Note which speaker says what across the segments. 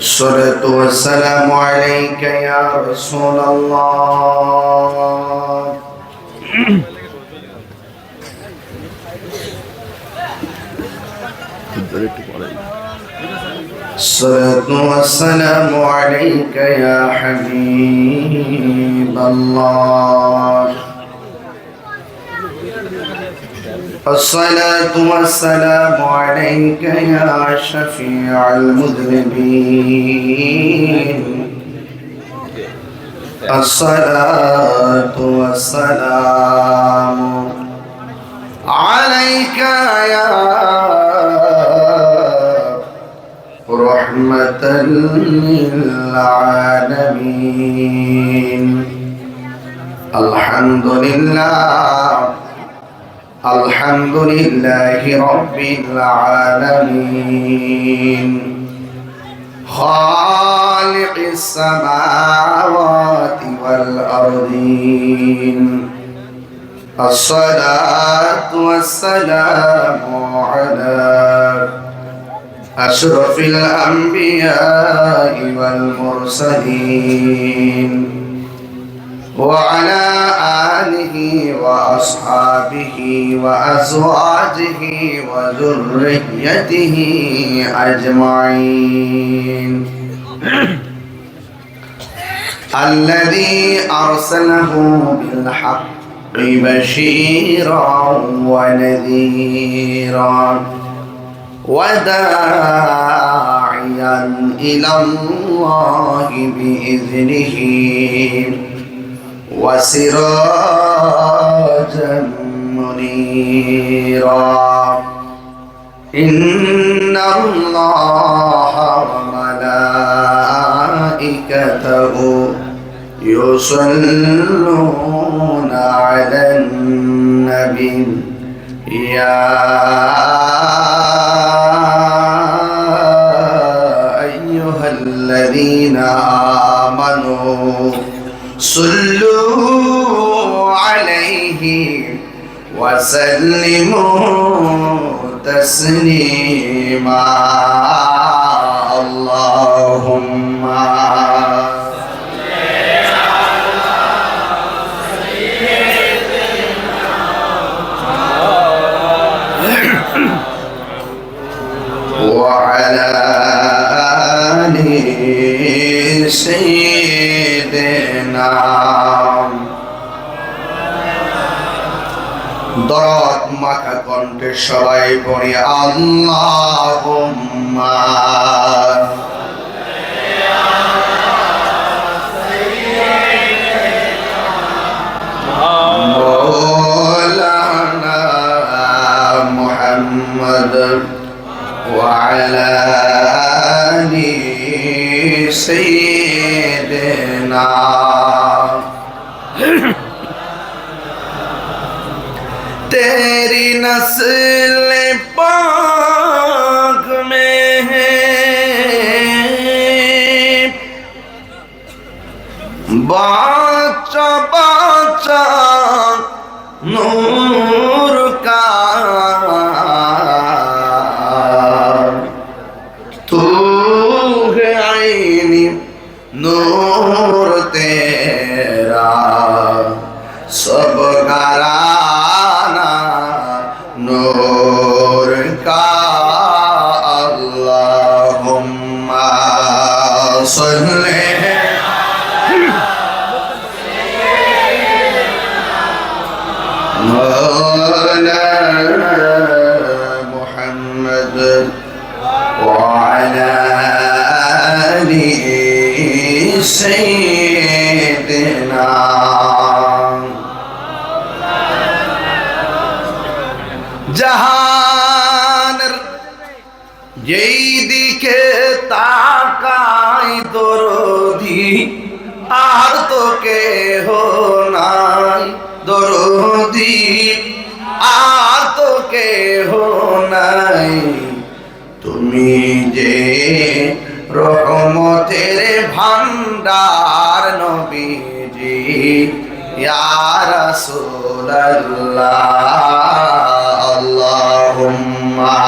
Speaker 1: الصلاة والسلام عليك يا رسول الله. الصلاة والسلام عليك يا حبيب الله. الصلاة والسلام عليك يا شفيع المذنبين. الصلاة والسلام عليك يا رحمة للعالمين. الحمد لله الحمد لله رب العالمين، خالق السماوات والأرضين. الصلاة والسلام على أشرف الأنبياء والمرسلين وعلى آله وأصحابه وأزواجه وذريته أجمعين. الذي أرسله بالحق بشيرا ونذيرا وداعيا إلى الله بإذنه وسراجا منيرا. إن الله وملائكته يصلون على النبي يا أيها الذين آمنوا صلوا عليه وسلموا تسليما. اللهم وعلى آل سيدنا দরদ মাখা কণ্ঠে সবাই পড়ি আল্লাহুম্মা মাওলানা মুহাম্মদ ওয়া আলা আলি সাইয়্যিদিনা। तेरी नस्ल पाक में है बाचा बाचा नूर का, तू है आईनी नूर तेरा सब घराना नूर का। अल्लाहुम्मा सल्ली मौलाना मुहम्मद वअला आलि सय्यिदिना। জাহানের যেই দিকে তাকাই দরদি আর তো কেহ নাই, দরদি আর তো কেহ নাই। তুমি যে রহমতের ভান্ডার নবীজি ইয়া রাসূলুল্লাহ। আল্লাহুম্মা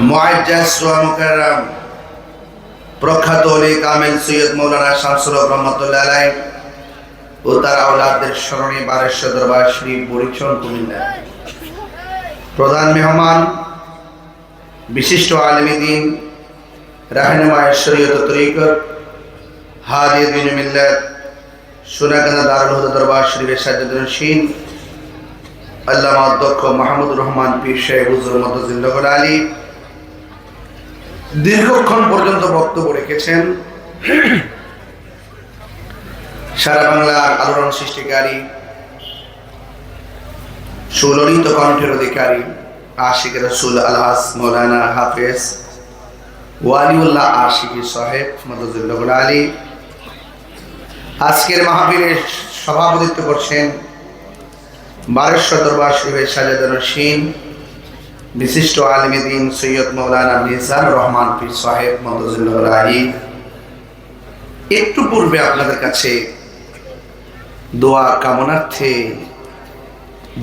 Speaker 1: মুআজ্জাজ ওয়া মুকাররম প্রখ্যাত ওলি কামেল সৈয়দ মাওলানা শামসুল হক রহমাতুল্লাহ আলাইহি ও তার আওলাদের স্মরণে বারেশ্বর দরবার শরীফ বরিশাল কুমিল্লা প্রধান মেহমান বিশিষ্ট আলেম দ্বীন রাহনুমায়ে শরীয়ত ও তরিকত হাদি দ্বীন মিল্লাত সোনাকান্দা দারুল হুদা দরবার শরীফের সাজ্জাদুন নশীন আল্লামা অধ্যক্ষ মাহমুদুর রহমান পীর সাহেব হুজুর মদজিল্লাহুল আলী দীর্ঘক্ষণ পর্যন্ত বক্তব্য রেখেছেন। সারা বাংলার আলোড়ন সৃষ্টিকারী সুললিত কণ্ঠের অধিকারী আশিক রাসূল আলহাজ মাওলানা হাফেজ ওয়ালিউল্লাহ আশিকি সাহেব মদজিল্লাহুল আলী আজকের মাহফিলে সভাপতিত্ব করছেন বারেশ্বর দরবার শরীফের সাজ্জাদুন নশীন বিশিষ্ট আলেম দ্বীন সৈয়দ মাওলানা মিজানুর রহমান পীর সাহেব মদজিল্লাহুল আলী। একটু পূর্বে আপনাদের কাছে দোয়া কামনার্থে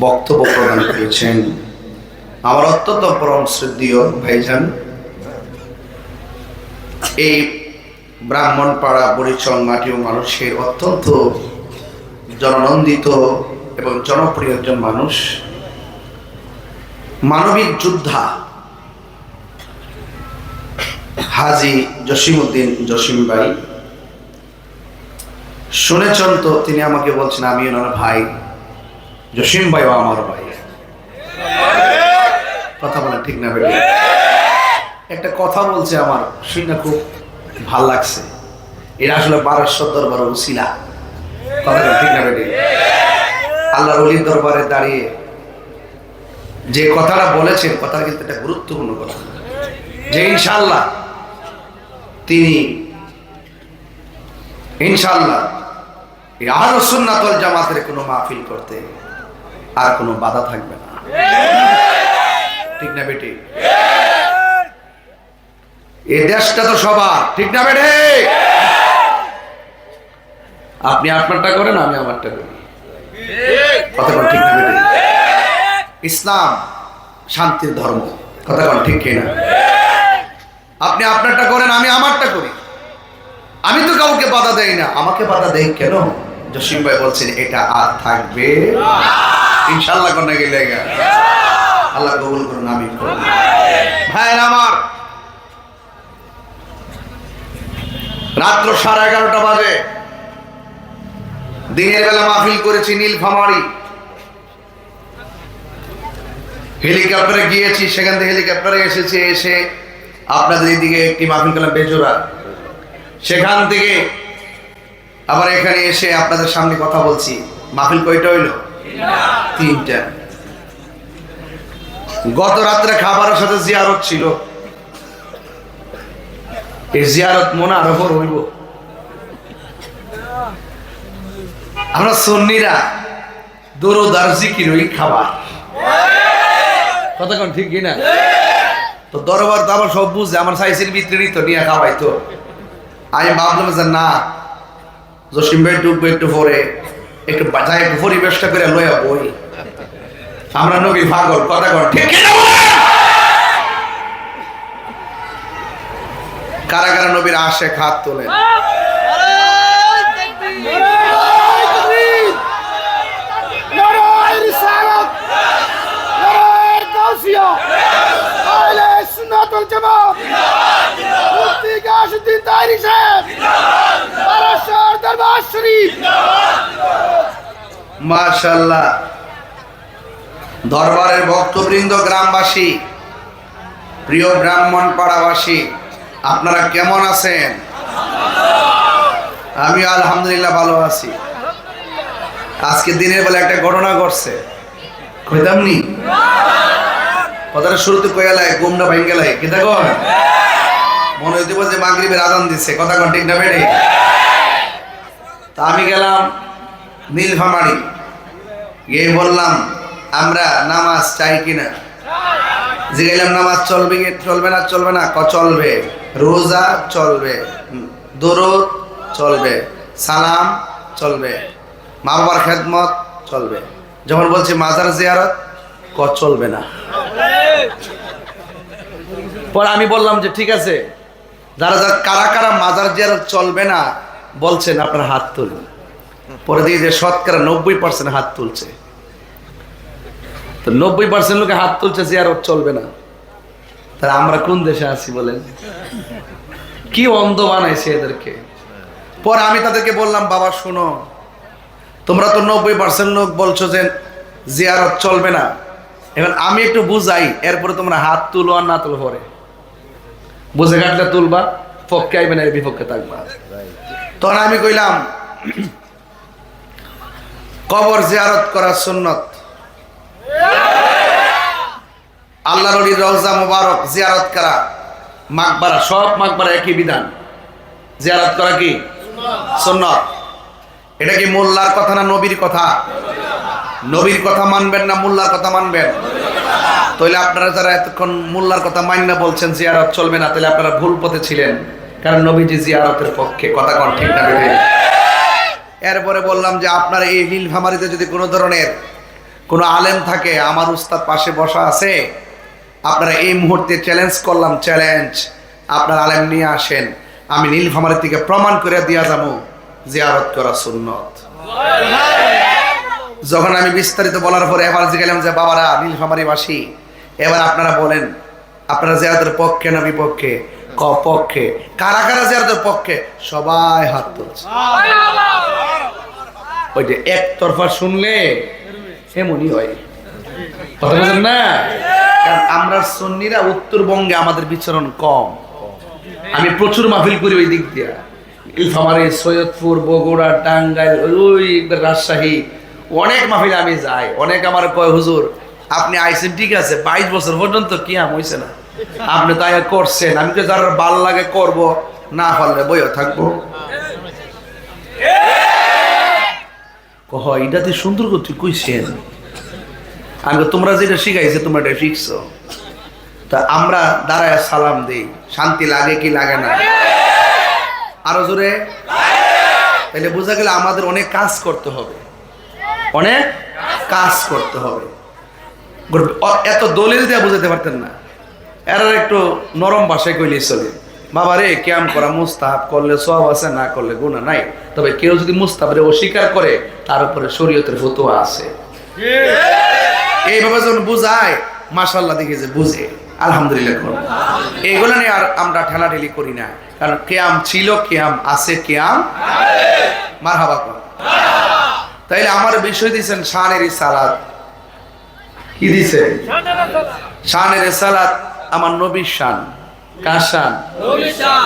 Speaker 1: বক্তব্য প্রদান করেছেন আমার অত্যন্ত পরম শ্রদ্ধেয় ভাইজান এই ব্রাহ্মণপাড়া বরিশাল মাটি ও মানুষের অত্যন্ত জননন্দিত এবং জনপ্রিয় একজন মানুষ, মানবিক যোদ্ধা হাজী জসিমউদ্দিন জসিম ভাই। শুনেছেন তো, তিনি আমাকে বলছেন আমি ওনার ভাই, জসিম ভাইও আমার ভাই। কথা বলেন ঠিক না বেটা? একটা কথা বলছে আমার শুনে খুব ভাল লাগছে। এটা আসলে বারেশ্বর দরবারের উসিলা। কথা ঠিক না বেটা? আল্লাহর ওলির দরবারে দাঁড়িয়ে যে কথাটা বলেছেন, কথাটা কিন্তু একটা গুরুত্বপূর্ণ কথা, যে ইনশাআল্লাহ তিনি ইনশাআল্লাহ এই আহলুস সুন্নাত ওয়াল জামাতের কোনো মাহফিল করতে আর কোনো বাধা থাকবে না। ঠিক না বেটি? এই দেশটা তো সবার, ঠিক না বেটি? আপনি আপনারটা করেন, আমি আমারটা করি। কথা বল ঠিক না বেটি? ইসলাম শান্তির ধর্ম। কথা বল ঠিক কিনা? আপনি আপনারটা করেন, আমি আমারটা করি। আমি তো কাউকে বাধা দেই না, আমাকে বাধা দেই কেন? জসিম ভাই বলছেন এটা আর থাকবে ইনশাআল্লাহ। কোন গেলে আল্লাহ কবুল করুন, আমিন করুন। ভাইরা আমার, রাত্র 11:30 বাজে দিনের বেলা মাহফিল করেছি নীলফামারী। হেলিকপ্টারে গিয়েছি, সেখান থেকে হেলিকপ্টারে এসেছি, এসে আপনাদের এইদিকে একটি মাহফিল করলাম বেজোরা। সেখান থেকে আবার এখানে এসে আপনাদের সামনে কথা বলছি। মাহফিল কয়টা হইল? 3টা। গত রাত্রে খাবারের সাথে জিয়ারত ছিল। এই জিয়ারত মনে আরো হইব। আমরা সুন্নিরা দরুদ আর জিকির ওই খাবার। কথা কোন ঠিক কিনা? তো দরবার তো আমার সব বুঝে, আমার সাইজের ভিতরে তো নিয়ে খাওয়াই। তো আমি ভাবলাম যে না, জসিম ভাই ঢুকবে একটু পরে, একটু বাজায় একটু পরিবেশটা করে লয়া বই। আমরা নবী পাগল। কথা কোন ঠিক কিনা? কারা কারা নবীর আশিক হাত তোলেন। মাশাআল্লাহ। দরবারের ভক্তবৃন্দ, গ্রামবাসী, প্রিয় ব্রাহ্মণ পাড়াবাসী, আপনারা কেমন আছেন? আমি আলহামদুলিল্লাহ ভালো আছি। আজকে দিনের বেলা একটা ঘটনা ঘটছে, কইতাম নি? কথাটা শুরুতে কইয়ালাই গুমটা ভাই গেলাই কি দেখো মনে হইতে যে মাগরিবের আজান দিচ্ছে। কথা কোন ঠিক না বেড়ে? তা আমি গেলাম নীলফামারী, গিয়ে বললাম আমরা নামাজ চাই কিনা। যে গেলাম নামাজ চলবে কি চলবে না? চলবে না? চলবে। রোজা চলবে, দরুদ চলবে, সালাম চলবে, মা বাবার খেদমত চলবে। যখন বলছি মাজার জিয়ারত চলবে না। পরে আমি বললাম যে ঠিক আছে, যারা যারা কারা কারা মাজার জিয়ারত চলবে না বলছেন আপনারা হাত তুলুন। পরে দিয়ে যে শতকরা 90% হাত তুলছে। তো 90% লোকে হাত তুলছে জিয়ারত চলবে না, তাহলে আমরা কোন দেশে আছি বলেন? কি অন্ধ বানাইছে এদেরকে। পরে আমি তাদেরকে বললাম, বাবা শোনো, তোমরা তো 90% লোক বলছো যে জিয়ারত চলবে না, এখন আমি একটু বুঝাই, এরপরে তোমরা হাত তুলো আর না তুলো, পরে বুঝে কাটলে তুলবা, পক্ষে আইবে না বিপক্ষে থাকবা। তখন আমি কইলাম, কবর জিয়ারত করা সুন্নত, আল্লাহর ওলির রওজা মুবারক জিয়ারত করা, মাকবারা, সব মাকবারা একই বিধান, জিয়ারত করা কি সুন্নত। এটা কি মোল্লার কথা না নবীর কথা? নবীর কথা মানবেন না মোল্লার কথা মানবেন? তাহলে আপনারা যারা এতক্ষণ মোল্লার কথা মান্য বলছেন জিয়ারত চলবে না, তাহলে আপনারা ভুল পথে ছিলেন, কারণ নবীজি জিয়ারতের পক্ষে। কথা কোন ঠিক না? এরপরে বললাম যে আপনার এই নীলফামারীতে যদি কোনো ধরনের কোনো আলেম থাকে, আমার উস্তাদ পাশে বসা আছে, আপনারা এই মুহূর্তে চ্যালেঞ্জ করলাম, চ্যালেঞ্জ, আপনার আলেম নিয়ে আসেন, আমি নীলফামারী থেকে প্রমাণ করে দিয়া যাবো জিয়ারত করা সুন্নত। যখন আমি বিস্তারিত বলার পরে এবার জিজ্ঞাসা যে বাবারা নীলফামারীবাসী, এবার আপনারা বলেন আপনারা জিয়ারতের পক্ষে না বিপক্ষে? পক্ষে। কারা কারা জিয়ারতের পক্ষে? সবাই হাত তুলছে। ওই যে একতরফা শুনলে এমনই হয়, কথা বলেন না? কারণ আমরা সুন্নিরা উত্তরবঙ্গে আমাদের বিচরণ কম, আমি প্রচুর মাহফিল করি ওই দিক দিয়া, নীলফামারী, সৈয়দপুর, বগুড়া, টাঙ্গাইল, ওই রাজশাহী, অনেক মাহফিল আমি যাই। অনেক আমার কয়, হুজুর আপনি আইছেন ঠিক আছে, 22 বছর পর্যন্ত কিয়াম হইছে না, আপনি তাই করছেন, আমি তো যার ভাল লাগে করব, না পারলে বইও থাকবো। এটাতে সুন্দর করে তুই কইছেন, আমি তোমরা যেটা শিখাইছে তোমরা এটা শিখছো, তা আমরা দাঁড়ায় সালাম দেই, শান্তি লাগে কি লাগে না? আরো জোরে। তাহলে বোঝা গেল আমাদের অনেক কাজ করতে হবে, অনেক কাজ করতে হবে। এত দলিল দিয়ে বুঝাতে পারতেন না, এরা একটু নরম ভাষায় কইলেই চলে। বাবা রে, কিয়াম করা মুস্তাহাব, করলে সওয়াব আছে, না করলে গুনাহ নাই। তবে কেউ যদি মুস্তাহাবরে অস্বীকার করে, তার উপরে শরীয়তের ফতোয়া আছে। এইভাবে যখন বুঝায়, মাশাআল্লাহ দেখে যে বুঝে, আলহামদুলিল্লাহ। এইগুলো নিয়ে আর আমরা ঠেলাঠেলি করি না, কারণ কিয়াম ছিল, কিয়াম আছে, কিয়াম মারহাবা কর। তাইলে আমার বিষয় দিয়েছেন শানের সালাত। কি দিছে? শানের সালাত আমার নবীর শান। কার শান?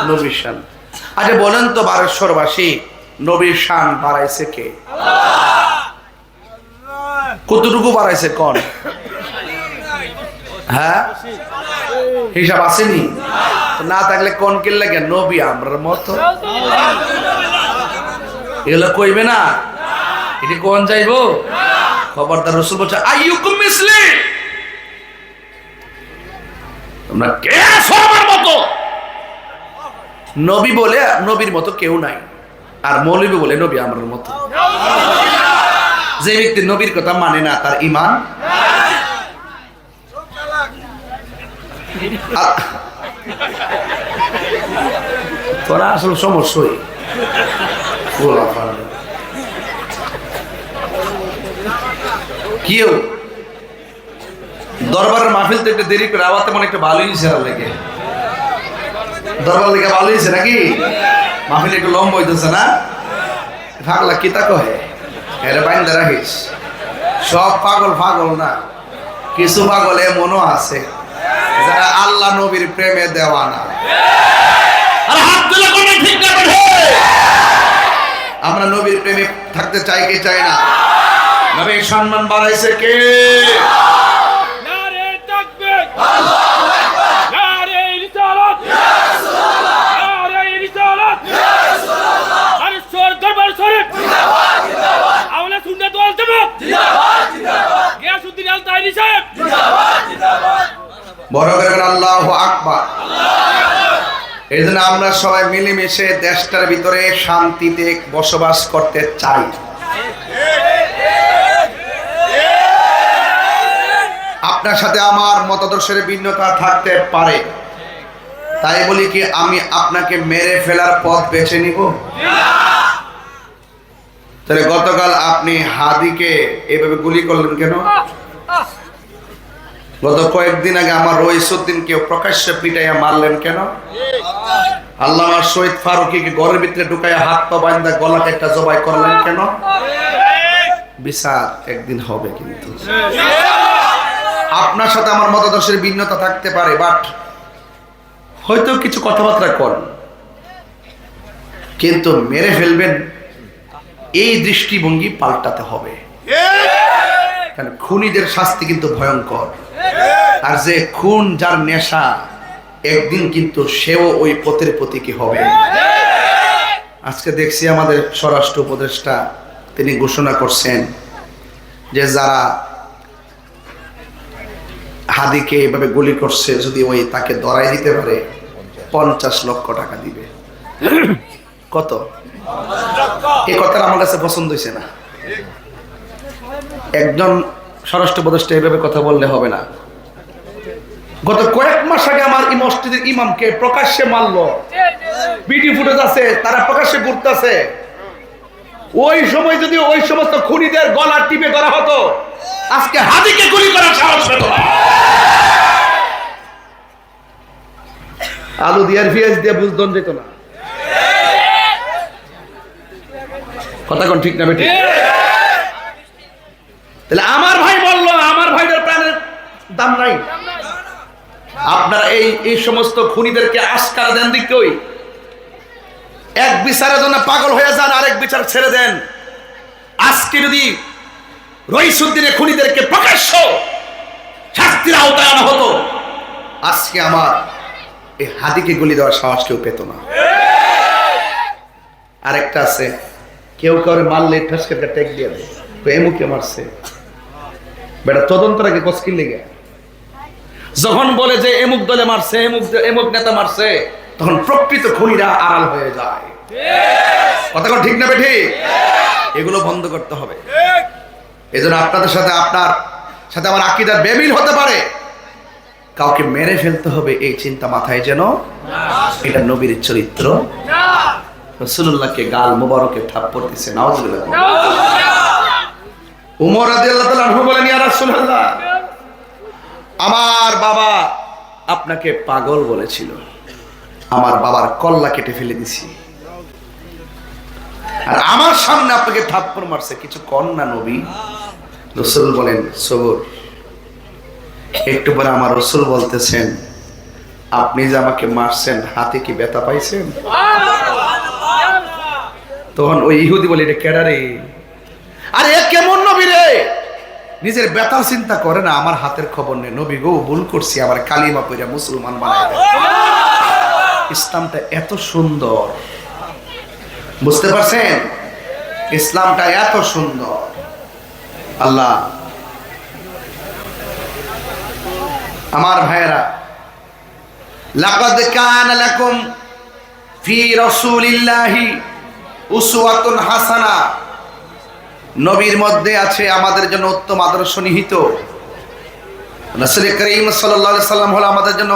Speaker 1: নবীর শান। আচ্ছা বলেন তো, বারেশ্বরবাসী, নবীর শান বাড়াইছে কে? কতটুকু বাড়াইছে কোন? হ্যাঁ, হিসাব আসেনি? না থাকলে কোন কে লাগে? নবী আমরার মতো এগুলো কইবে না, এটি কোন যাইবো? খবরদার, রাসূল বলছে আইয়ুকুম মিসলি, তোমরা কে আছো আমার মতো? নবী বলে নবীর মতো কেউ নাই, আর মৌলবী বলে নবী আমরার মতো। যে ব্যক্তি নবীর কথা মানে না, তার ঈমান তোরা আসলে সমস্যাই। কেউ দরবারের মাহফিল তো একটু দেরি করে আবার মনে একটু ভালোই হয়েছে, লেগে দরবার লেগে ভালো হয়েছে নাকি? মাহফিল একটু লম্বা হইতেছে না? পাগলা কিতা কহে, এরা বাইন্দা রাখিস। সব পাগল পাগল না, কিছু পাগল এমনও আছে যারা আল্লাহ নবীর প্রেমে দেওয়ানা। আমরা নবীর প্রেমে থাকতে চাই কি চাই না? নবীর সম্মান বাড়াইছে কে?
Speaker 2: নারে তাকবীর, আল্লাহু আকবার, নারে রিসালাত, ইয়া রাসূলুল্লাহ, নারে রিসালাত, ইয়া রাসূলুল্লাহ, আরশের দরবার শরীফ, জিন্দাবাদ জিন্দাবাদ, আওলা সুন্নাত ওয়াল জামাত, জিন্দাবাদ জিন্দাবাদ, গিয়াসউদ্দিন আল তাইনি সাহেব, জিন্দাবাদ জিন্দাবাদ।
Speaker 1: বড় করে আল্লাহু আকবার, আল্লাহু আকবার। এই জন্য আমরা সবাই মিলেমিশে দেশটার ভিতরে শান্তিতে বসবাস করতে চাই। আপনার সাথে আমার মতাদর্শের ভিন্নতা থাকতে পারে, তাই বলি কি আমি আপনাকে মেরে ফেলার পথ বেছে নিব? তাহলে গতকাল আপনি হাদিকে এভাবে গুলি করলেন কেন? গত কয়েকদিন আগে আমার রইসুদ্দিনকে প্রকাশ্যে পিটাইয়া মারলেন কেন? আল্লামা শহীদ ফারুকীকে ঘরের ভিতরে ঢুকাইয়া হাত পা বাঁধা গলাকে একটা জবাই করলেন কেন? বিচার একদিন হবে। কিন্তু আপনার সাথে আমার মতাদর্শের ভিন্নতা থাকতে পারে, বাট হয়তো কিছু কথাবার্তা করেন, কিন্তু মেরে ফেলবেন এই দৃষ্টিভঙ্গি পাল্টাতে হবে। কারণ খুনিদের শাস্তি কিন্তু ভয়ঙ্কর, আর যে খুন যার নেশা একদিন কিন্তু সেও ওই পথের প্রতীকী হবে। আজকে দেখছি আমাদের স্বরাষ্ট্র উপদেষ্টা তিনি ঘোষণা করছেন যে যারা হাদিকে এভাবে গুলি করছে যদি ওই তাকে ধরাই দিতে পারে 50 লক্ষ টাকা দিবে। কত? এই কথাটা আমার কাছে পছন্দ হয়েছে না। একজন স্বরাষ্ট্র উপদেষ্টা এভাবে কথা বললে হবে না। গত কয়েক মাস আগে আমার এই মসজিদের ইমামকে প্রকাশ্যে মারলো, ভিডিও ফুটেজ আছে, তারা প্রকাশ্যে ঘুরতেছে। ওই সময় যদি ওই সমস্ত খুনিদের গলা টিপে করা হতো, আজকে হাদিকে গুলি করার সাহস পেত না। আলু দিয়ে আর পেঁয়াজ দিয়ে বুঝদন যেত না। কথা কোন ঠিক না বেটি? তাহলে আমার ভাই বললো আমার ভাইদের প্রাণের দাম নাই। আপনারা এই সমস্ত খুনিদেরকে আস্কারা দেন দিক কই? এক বিচারের জন্য পাগল হয়ে যান, আরেক বিচার ছেড়ে দেন। আজকে যদি রইসুদ্দিনের খুনিদেরকে প্রকাশ্য শাস্তির আওতায় আনা হতো, আজকে আমার এই হাদিকে গুলি দেওয়ার সাহস কেউ পেত না। আরেকটা আছে, কেউ কাউরে মারলে ঠেসকে টেক দিয়ে দেয়, এমুকে মারছে বেটা তদন্তটাকে কসকিল লেগে। যখন বলে যে এমুক দলে মারছে, এমুক নেতা মারছে, তখন প্রকৃত খুনিরা আড়াল হয়ে যায়। কথা ঠিক না বেঠি? এগুলো বন্ধ করতে হবে। এজন্য আপনাদের সাথে আপনার সাথে আমার আকীদার বেমিল হতে পারে, কাউকে মেরে ফেলতে হবে এই চিন্তা মাথায় যেন এটা নবীর চরিত্র। রাসূলুল্লাহকে গাল মোবারকে থাপ্পড় দিয়েছে, নাউজুবিল্লাহ। উমর রাদিয়াল্লাহু তাআলা আনহু বলেন, ইয়া রাসূলুল্লাহ, আমার বাবা আপনাকে পাগল বলেছিল, আমার বাবার কল্লা কেটে ফেলে দিছি, আর আমার সামনে আপনাকে থাপ্পড় মারছে, কিছু কর না নবী। রাসূল বলেন, সবর। একটু পরে আমার রাসূল বলতেছেন, আপনি যে আমাকে মারছেন হাতে কি ব্যথা পাইছেন? তখন ওই ইহুদি বলে, এটা কেডা রে? আরে এ কেমন নবী রে, নিজের ব্যথা চিন্তা করে না, আমার হাতের খবর নেই। নবী গো, ভুল করছি, আমার কালিমা পড়ে মুসলমান বানায় দেন। ইসলামটা এত সুন্দর, বুঝতে পারছেন? ইসলামটা এত সুন্দর। আল্লাহ, আমার ভাইয়েরা, লাকাদ কানা লাকুম ফি রাসূলিল্লাহি উসওয়াতুন হাসানা, নবীর মধ্যে আছে আমাদের জন্য উত্তম আদর্শ নিহিত। রাসূল করিম সাল্লাল্লাহু আলাইহি সাল্লাম হলো আমাদের জন্য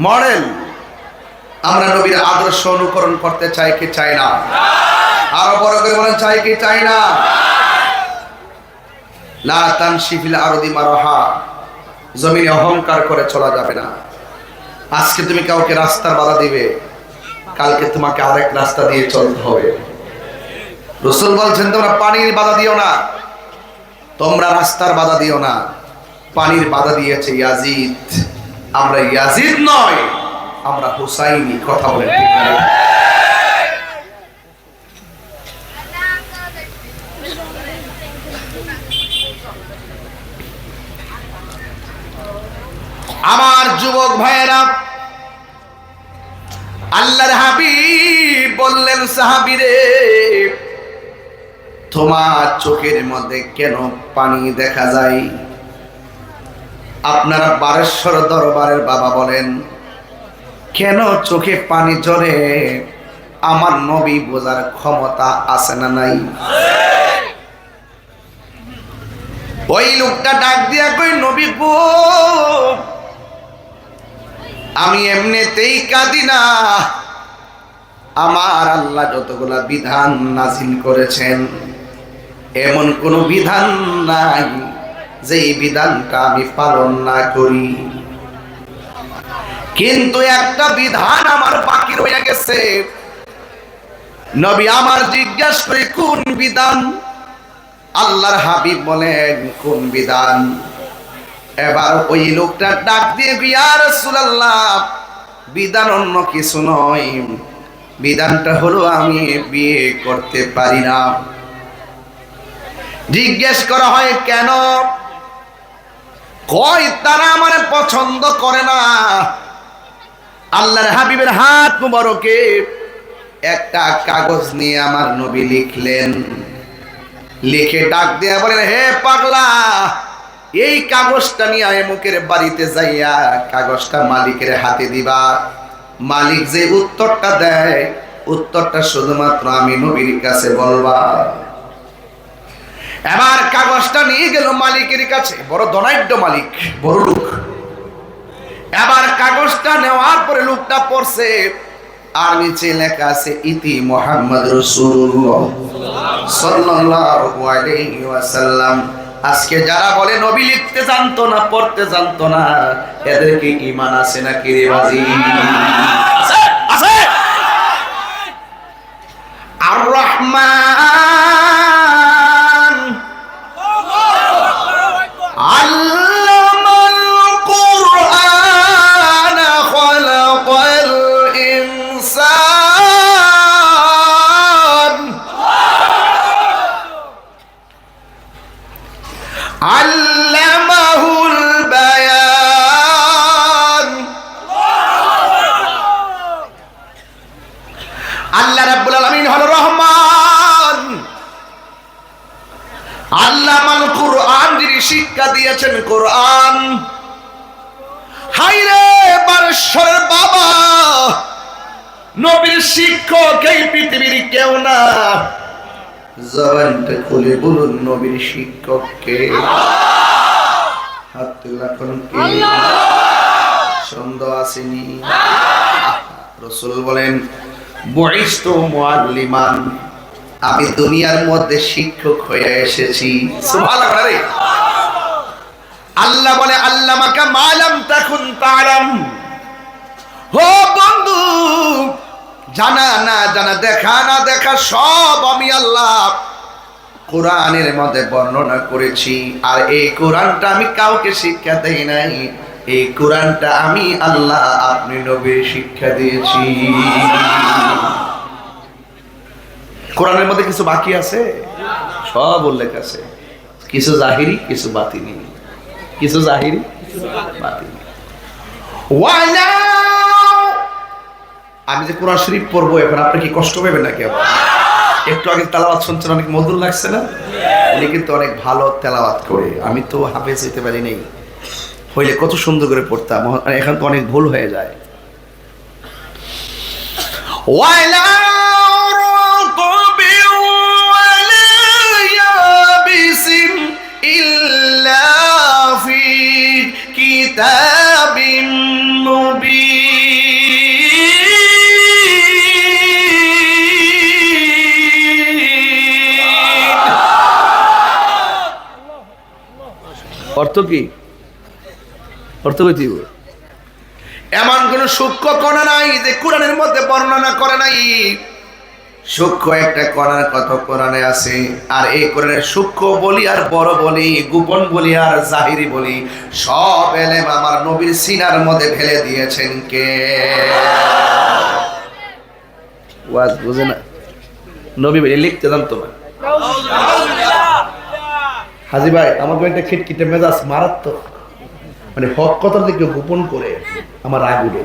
Speaker 1: মডেল। আমরা নবীর আদর্শ অনুকরণ করতে চাই কি চাই না? আরো বড় করে বলেন, চাই কি চাই না? লা তামশি ফিল আরদি মারহা, জমিনে অহংকার করে চলা যাবে না। আজকে তুমি কাউকে রাস্তার বাধা দিবে, কালকে তোমাকে আরেক রাস্তা দিয়ে চলতে হবে। রাসূল বলছেন, তোমরা পানির বাধা দিও না, তোমরা রাস্তার বাধা দিও না। পানির বাধা দিয়েছে ইয়াজিদ, আমরা ইয়াজিদ নয়, আমরা হুসাইনি। কথা বলেন ঠিক না? আমার যুবক ভাইয়েরা, আল্লাহর হাবিব বললেন, সাহাবীরে, তোমার চোখের মধ্যে কেন পানি দেখা যায়? আপনারা বারেশ্বর দরবারের বাবা বলেন, কেন চোখে পানি ঝরে? আমার নবী বোঝার ক্ষমতা আছে না নাই? ওই লোকটা ডাক দিয়া কই, নবী গো, আমি এমনিতেই কাঁদি না, আমার আল্লাহ যতগুলা বিধান নাজিল করেছেন এমন কোন বিধান নাই যে এই বিধানটা আমি পালন না করি। কিন্তু একটা বিধান আমার বাকি রয়ে গেছে। নবী আমার জিজ্ঞাসা করে কোন বিধান? আল্লাহর হাবিব বলেন কোন বিধান? এবার ওই লোকটা ডাক দিয়ে ইয়া রাসূলুল্লাহ, বিধান অন্য কিছু নয়, বিধানটা হলো আমি বিয়ে করতে পারি না। জিজ্ঞেস করা হয় কেন? কয় তারা আমার পছন্দ করে না। আল্লাহর হাবিবের হাত মুবারকে একটা কাগজ নিয়ে আমার নবী লিখলেন, লিখে ডাক দিয়ে বলেন হে পাগলা, এই কাগজটা নিয়ে এমুকের বাড়িতে যাইয়া কাগজটা মালিকের হাতে দিবা। মালিক যে উত্তরটা দেয় উত্তরটা শুধুমাত্র আমি নবীর কাছে বলবা। এবার কাগজটা নিয়ে গেল মালিকের কাছে, বড় ধনাঢ্য মালিক, বড় লোক। এবার কাগজটা নেওয়ার পরে লোকটা পড়ছে, আর নিচে লেখা আছে ইতি মুহাম্মদ রাসূলুল্লাহ সাল্লাল্লাহু আলাইহি ওয়াসাল্লাম। আজকে যারা বলে নবী লিখতে জানতো না, পড়তে জানতো না, এদেরকে ঈমান আছে নাকি রে বাজি? আছে। আর রহমান আল্লামাল কুরআন খালাকাল ইনসান আল্লামাহুল বায়ান। আল্লাহ রাব্বুল আলামিন হলো রহমান, আল্লামাল কুরআন, যিনি শিক্ষা দিয়েছেন কোরআন। হায়রে বারেশ্বরের বাবা, নবীর শিক্ষক এই পৃথিবীর কেউ না। জবানটা খুলে বলুন নবীর শিক্ষক কে? হাত তুলে রাখুন কে? সন্দেহ আসেনি? রাসূল বলেন বুইস্তু মুআল্লিমান, আমি দুনিয়ার মধ্যে শিক্ষক হয়ে এসেছি। সুবহানাল্লাহ। আল্লাহ বলে আল্লামাকা মা লাম তাকুন তাআলাম। ও বন্ধু, জানা না জানা, দেখা না দেখা, সব আমি আল্লাহ কোরআনের মধ্যে বর্ণনা করেছি। আর এই কোরআনটা আমি কাউকে শিক্ষা দেই নাই, এই কোরআনটা আমি আল্লাহ আপনি নবীর শিক্ষা দিয়েছি। কোরআনের মধ্যে কিছু বাকি আছে, সব উল্লেখ আছে, কিছু জাহিরি কিছু বাতিনি, কিছু জাহিরি বাতিনি। আমি যে কোরআন শরীফ পড়বো এখন, আপনি কি কষ্ট পাবেন নাকি? একটু আগে তেলাওয়াত শুনছেন, অনেক মধুর লাগছে না? উনি কিন্তু অনেক ভালো তেলাওয়াত করে, আমি তো হাফেজ হইতে পারি নাই, হইলে কত সুন্দর করে পড়তাম। এখন তো অনেক ভুল হয়ে যায়। অর্থ কি? অর্থ কি? এমন কোন সূক্ষ্ম কণা নাই যে কোরআনের মধ্যে বর্ণনা করে নাই। সূক্ষ্ম একটা কণার কথা কোরআনে আছে। আর এই কোরআনের সূক্ষ্ম বলি আর বড় বলি, গোপন বলি আর জাহিরি বলি, সব এলেম আমার নবীর সিনার মধ্যে ফেলে দিয়েছেন কে? ওয়াজ বুঝে না? নবী বলে লিখতে জানতো না। হাজি ভাই, আমাকে একটা খিটখিটে মেজাজ মারাত্মক, মানে হক কথার দিকে গোপন করে আমার রাগ উঠে।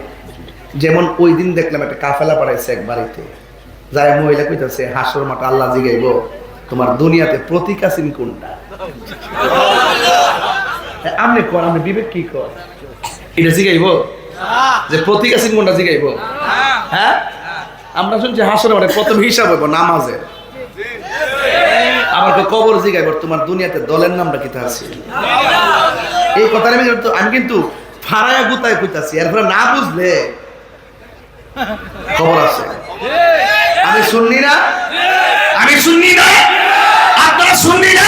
Speaker 1: যেমন ওই দিন দেখলাম একটা কাফেলা পাঠাইছে এক বাড়িতে, যাই মহিলা কইতাছে হাসর মাঠ আল্লাহ জিগাইব তোমার দুনিয়াতে প্রতীক আছেন কোনটা? আপনি কর, আপনি বিবেক কি কর? এটা জিগাইব যে প্রতীক আছেন কোনটা জিগাইব? হ্যাঁ, আমরা শুনছি হাসর মাঠে প্রথম হিসাব হইব নামাজের। আমাকে কবর জিগাইব তোমার দুনিয়াতে দলের নামটা কি আছে? এই কথা আমি কিন্তু ফাড়ায়া গুতায় কইতাছি, এরপরে না বুঝলে খবর আছে। আমি শুননি না, আমি শুননি না, আপনারা শুননি না,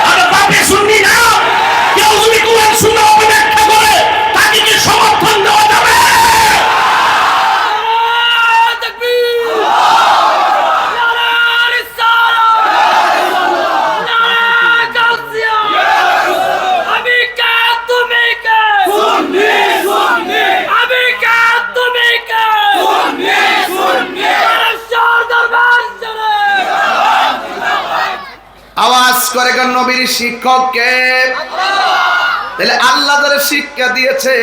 Speaker 1: আমার বাপে শুননি না। কেউ যদি কোরআন সুন্নাহ ব্যাখ্যা করে তাকে কি সমর্থন দেওয়া যাবে? আওয়াজ করে কেন নবীর শিক্ষককে? তাহলে আল্লাহ তার শিক্ষা দিয়েছে,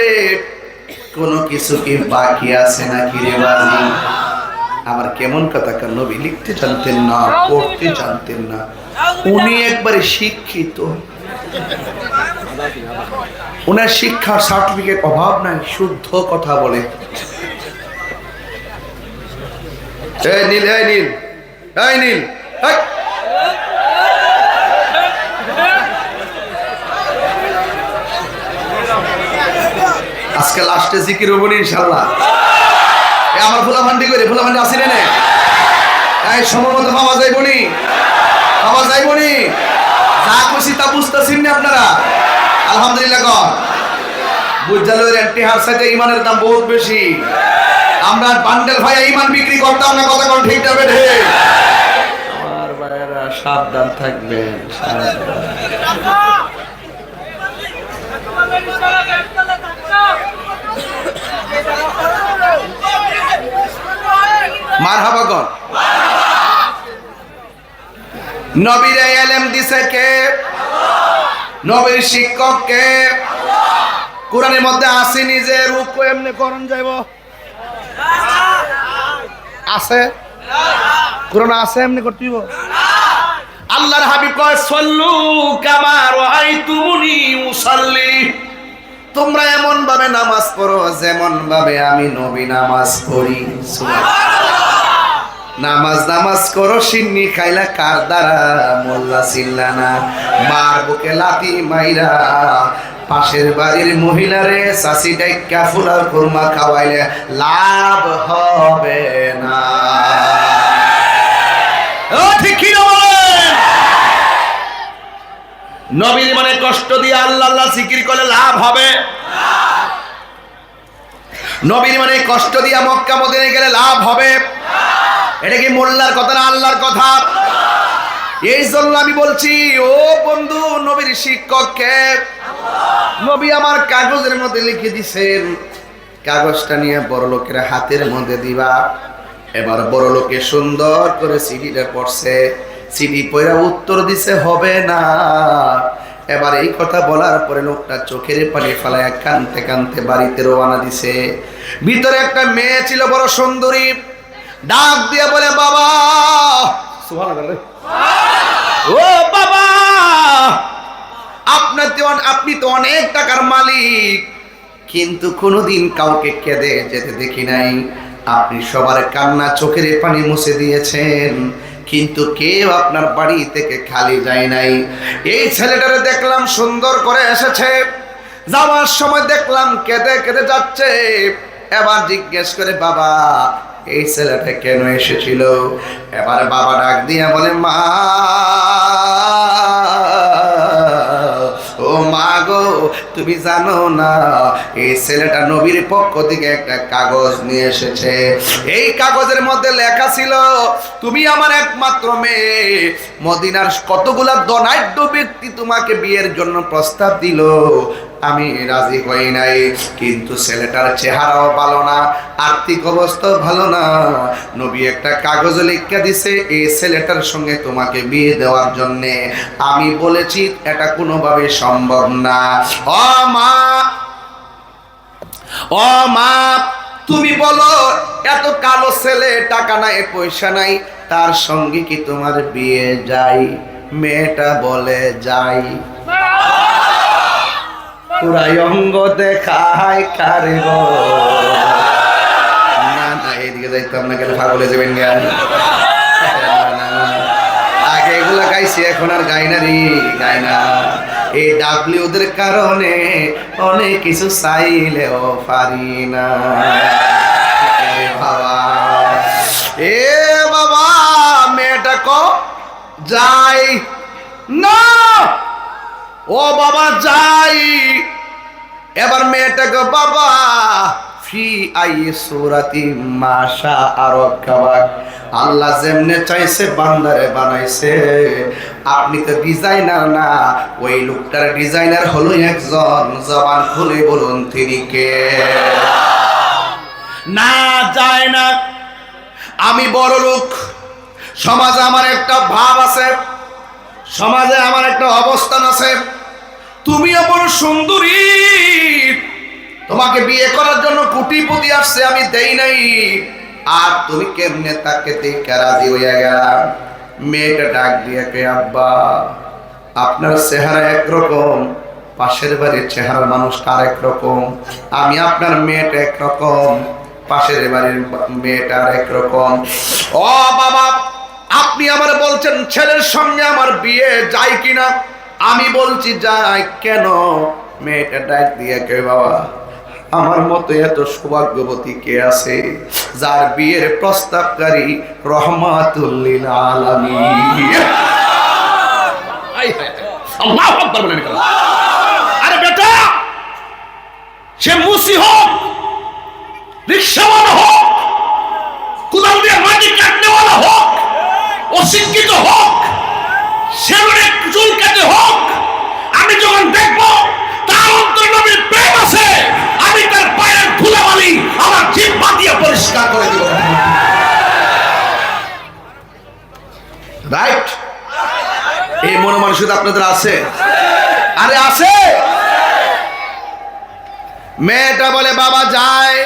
Speaker 1: কোন কিছু কি বাকি আছে নাকি রে বাজি? আমার কেমন কথা, কারণ নবী লিখতে জানতেন না, পড়তে জানতেন না, উনি একবারে শিক্ষিত, উনার শিক্ষার সার্টিফিকেট অভাব নাই, শুদ্ধ কথা বলে। এই নীল, এই নীল, এই নীল, এই আজকে লাস্টে জিকির হবো ইনশাআল্লাহ। আমার ফুলা ভান্ডি করে, ফুলা ভান্ডি আসি রে, এই সম্ভবত পাওয়া যাইবনি, পাওয়া যাইবনি, যা খুশি তা বুঝতেছেন না আপনারা। আলহামদুলিল্লাহ কর বুঝালের এন্টিহার সাথে ইমানের দাম বহুত বেশি। আমরা বান্ডেল ভাইয়া ইমান বিক্রি করতাম না, কথা কোন ঠিক যাবে রে? আমার ভাইয়েরা সাবধান থাকবেন, মারহাবা কর। নবীর ইলম দিছে কে? নবীর শিক্ষক কে? কোরআনের মধ্যে আসেনি যে রূপকো এমনি করণ যাইব, আছে? কোরআন আছে এমনি করতেইব? আল্লাহর হাবিব কয় সল্লু কামা রাআইতুমুনি উসাল্লি, তোমরা এমন ভাবে নামাজ পড়ো যেমন ভাবে আমি নবী নামাজ পড়ি। নামাজ করো সিন্নি খাইলা কার দ্বারা? মোল্লা চিল্লানা, মার বুকে লাথি মাইরা পাশের বাড়ির মহিলারে চাষি ডাইকা ফুলার কুরমা খাওয়াইলে লাভ হবে না। ও ঠিক কি না বলেন? নবীর মানে কষ্ট দিয়ে আল্লাহ আল্লাহ জিকির করলে লাভ হবে? নবীর মানে কষ্ট দিয়ে মক্কা মদিনায় গেলে লাভ হবে? এটা কি মোল্লার কথা না আল্লাহর কথা? এই জন্য আমি বলছি, ও বন্ধু, নবীর শিক্ষককে নবী আমার কাগজের মধ্যে লিখে দিছেন, কাগজটা নিয়ে বড় লোকের হাতের মধ্যে দিবা। এবার বড় লোকে সুন্দর করে সিডিটা পড়ছে, সিডি পড়া উত্তর দিছে হবে না। এবার এই কথা বলার পরে লোকটা চোখের পানি ফেলায় কানতে কানতে বাড়িতে রওনা দিছে। ভিতরে একটা মেয়ে ছিল বড় সুন্দরী, ডাক দিয়ে বলে বাবা, সুবহানাল্লাহ, ও বাবা, আপনি তো অনেক টাকার মালিক, কিন্তু কোনোদিন কাউকে কেঁদে যেতে দেখি নাই। আপনি সবার কান্না চোখের পানি মুছে দিয়েছেন, কিন্তু কেউ আপনার বাড়ি থেকে খালি যায় নাই। এই ছেলেটারে দেখলাম সুন্দর করে এসেছে, যাওয়ার সময় দেখলাম কেঁদে কেঁদে যাচ্ছে। এবার জিজ্ঞেস করে বাবা, এই ছেলেটা কেন এসেছিল? এবার বাবা ডাক দিয়া বলে মা, ও মা গো, তুমি জানো না এই ছেলেটা নবীর পক্ষ থেকে একটা কাগজ নিয়ে এসেছে। এই কাগজের মধ্যে লেখা ছিল তুমি আমার একমাত্র মেয়ে, মদিনার কতগুলা ধনাঢ্য ব্যক্তি তোমাকে বিয়ের জন্য প্রস্তাব দিল, আমি রাজি হই নাই, কিন্তু ছেলেটার চেহারাও ভালো না, আর্থিক অবস্থাও ভালো না। নবী একটা কাগজ লিখে দিছে এই ছেলেটার সঙ্গে তোমাকে বিয়ে দেওয়ার জন্য। আমি বলেছি এটা কোনোভাবে সম্ভব না। ও মা, ও মা, তুমি বলো এত কালো ছেলে, টাকা নাই পয়সা নাই, তার সঙ্গে কি তোমার বিয়ে যায়? মেয়েটা বলে যাই। পুরাই অঙ্গ দেখায় কারে গো, না না এইদিকে যাইতাম না, গেলে পাগলে যাবেন জ্ঞান। আগে এগুলা গাইছি, এখন আর গাই না রে, গাই না। এই ডাব্লিউদের কারণে অনেক কিছু চাইলেও পারি না। বাবা এ বাবা মেয়েটা যাই না, ও বাবা যাই। এবার মেয়েটাকে বাবা ফি আই সূরাতি মাশা আরাকাবাক, আল্লাহ যেমনে চাইছে বান্দারে বানাইছে। আপনি তো ডিজাইনার না, ওই লোকটার ডিজাইনার হলো একজন। জবান খুলে বলুন তিনি কে? না যায় না, আমি বড় লোক, সমাজে আমার একটা ভাব আছে, সমাজে আমার একটা অবস্থান আছে। তুমিও বড় সুন্দরী, তোমাকে বিয়ে করার জন্য কোটিপতি আসছে, আমি দেই নাই। আর তুমি কেমনে তাকে দেখে রাজি হইয়া গেলাম? মেয়েটা ডাক দিয়ে কে, আব্বা আপনার চেহারা একরকম, পাশের বাড়ির চেহারার মানুষটা আরেক রকম। আমি আপনার মেয়েটা একরকম, পাশের বাড়ির মেয়েটা আরেক রকম। ও বাবা আপনি আমার বলছেন ছেলের সঙ্গে আমার বিয়ে যায় কিনা? আমি বলছি যাই। কেন? মেয়েটা ডাক দিয়ে কে, বাবা আমার মতো এত সৌভাগ্যবতী কে আছে যার বিয়ের প্রস্তাবকারী রহমাতুল লিল আলামিন। আল্লাহু আকবার বলেন। আরে বেটা, সে মুসি হোক, রিকশাওয়ালা হোক, কুদাল দিয়ে মাটি কাটনেওয়ালা হোক, অশিক্ষিত হোক, সে অনেক চুল কাটে হোক, আমি যখন দেখবো তার অন্তরে নবীর প্রেম আছে, আমি তার পায়ের ধুলাবালি আমার জিহ্বা দিয়ে পরিষ্কার করে দিব। রাইট? এই মনোমানসিকতা আপনাদের আছে? আরে আছে। মেয়েটা বলে বাবা যায়।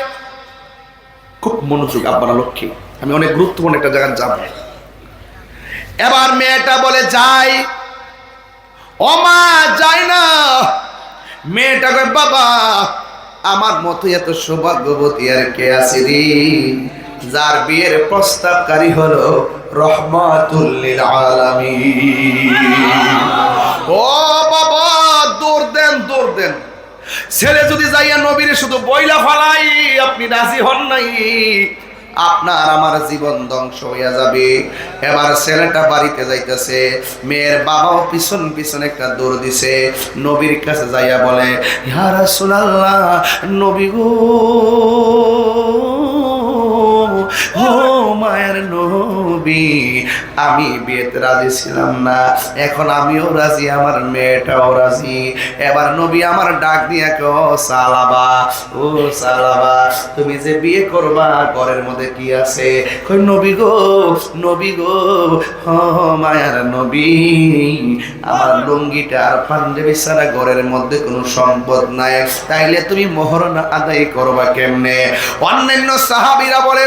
Speaker 1: খুব মনোযোগ আপনারা লক্ষ্মী, আমি অনেক গুরুত্বপূর্ণ একটা জায়গায় যাব। এবার মেয়েটা বলে যাই। ও মা যাই না। মেয়েটা কয় বাবা আমার মতো এত সৌভাগ্যবতী আর কে আছে রে যার বিয়ের প্রস্তাবকারী হলো রহমাতুল লিল আলামিন। ও বাবা দৌড় দেন, দৌড় দেন। ছেলে যদি যাইয়া নবীর শুধু বইলা ফালাই, আপনি রাজি হন নাই, আপনার আমার জীবন ধ্বংস হইয়া যাবে। এবার ছেলেটা বাড়িতে যাইতেছে, মেয়ের বাবাও পিছন পিছন একটা দৌড় দিছে। নবীর কাছে যাইয়া বলে, ইয়া রাসূলুল্লাহ, নবী গো, ও মায়ের নবী, আমি বিয়েতে রাজি ছিলাম না, এখন আমিও রাজি, আমার মেয়েটাও রাজি। এবার নবী আমার ডাক দিয়া কে, ও সালাবা, ও সালাবা, তুমি যে বিয়ে করবা ঘরের মধ্যে কি আছে? কই নবী গো, নবী গো, ও মায়ের নবী, আমার লুঙ্গিটা আর পাঞ্জাবি ছাড়া ঘরের মধ্যে কোনো সম্পদ নাই, তাইলে তুমি মোহরনা আদায় করবা কেমনে? অন্যান্য সাহাবীরা বলে,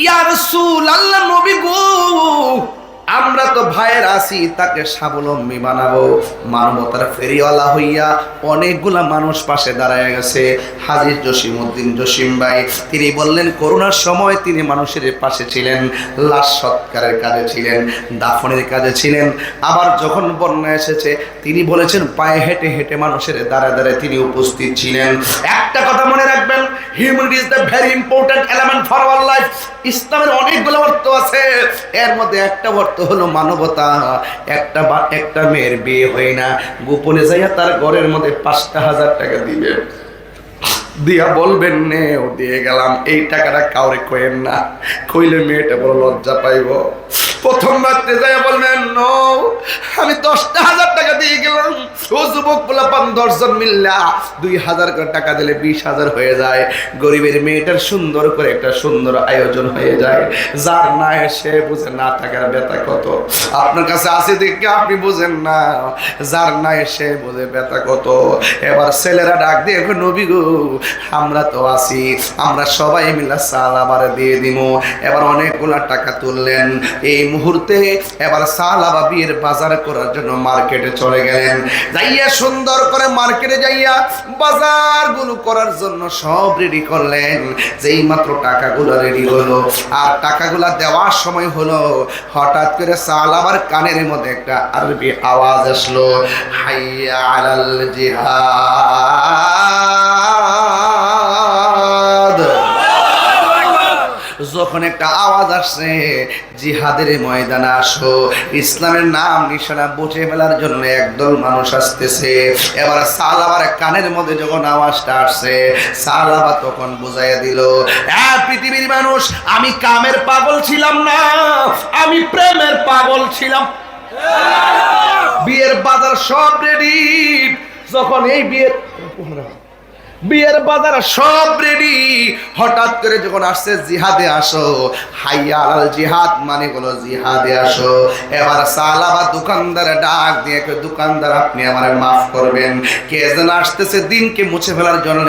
Speaker 1: ইয়া রাসূলুল্লাহ, নবী গো, আমরা তো ভাইয়ের আছি, তাকে স্বাবলম্বী বানাবো। মানবতার ফেরিওয়ালা হইয়া অনেকগুলা মানুষ পাশে দাঁড়ায় গেছে। হাজী জসিমউদ্দিন জসিম ভাই তিনি বললেন, করোনার সময় তিনি মানুষের পাশে ছিলেন, লাশ সৎকারের কাজে ছিলেন, দাফনের কাজে ছিলেন। আবার যখন বন্যা এসেছে তিনি বলেছেন পায়ে হেঁটে হেঁটে মানুষের দাঁড়ায় দাঁড়ায় তিনি উপস্থিত ছিলেন। একটা কথা মনে রাখবেন, humanity is the very important element for our life. ইসলামের অনেকগুলো অর্থ আছে, এর মধ্যে একটা অর্থ হলো মানবতা। একটা মেয়ের বিয়ে হয় না, গোপনে যাইয়া তার ঘরের মধ্যে 5,000 টাকা দিবে, দিয়া বলবেন নে ও দিয়ে গেলাম, এই টাকাটা কাউরে কইেন না, কইলে মেয়েটা বড় লজ্জা পাইব। প্রথম রাত্রে যাইয়া বলবেন নো, আমি 10,000 টাকা দিয়ে গেলাম। ও যুবক পোলাপান 10 জন মিল্লা 2,000 করে টাকা দিলে 20,000 হয়ে যায়। গরিবের মেয়েটার সুন্দর করে একটা সুন্দর আয়োজন হয়ে যায়। যার না এসে বুঝে না থাকার ব্যথা কত। আপনার কাছে আছে দেখে আপনি বুঝেন না, যার না এসে বুঝে ব্যথা কত। এবার ছেলেরা ডাক দিয়ে, নবী গো, আমরা তো আছি, আমরা সবাই মিলে সাল আবার দিয়ে দিব। এবার অনেকগুলা টাকা তুললেন। এই মুহূর্তে এবার সালাবা বিয়ের বাজার করার জন্য মার্কেটে চলে গেলেন। যাইয়া সুন্দর করে মার্কেটে যাইয়া বাজারগুলো করার জন্য সব রেডি করলেন। যেই মাত্র টাকাগুলো রেডি হলো আর টাকাগুলা দেওয়ার সময় হলো, হঠাৎ করে সালাবার কানের মধ্যে একটা আরবি আওয়াজ আসলো, হাইয়া আলাল জিহাদ। যখন একটা আওয়াজ আসছে জিহাদের ময়দানে আসো, ইসলামের নাম নিশানা বুঝে ফেলার জন্য একদল মানুষ আসতেছে। এবার সালাবার কানের মধ্যে যখন আওয়াজটা আসছে, সালাবা তখন বুঝাইয়া দিল, পৃথিবীর মানুষ, আমি কামের পাগল ছিলাম না, আমি প্রেমের পাগল ছিলাম। বিয়ের বাজার সব রেডি। যখন এই বিয়ের বাজার সব রেডি, হঠাৎ করে যখন আসছে জিহাদে আসো, হাইয়া আলাল জিহাদ মানে হলো জিহাদে আসো। এবার সালাবা দোকানদার ডাক দিয়ে, দোকানদার আপনি আমারে মাফ করবেন, কে যেন আসতেছে দিনকে মুছে ফেলার জন্য,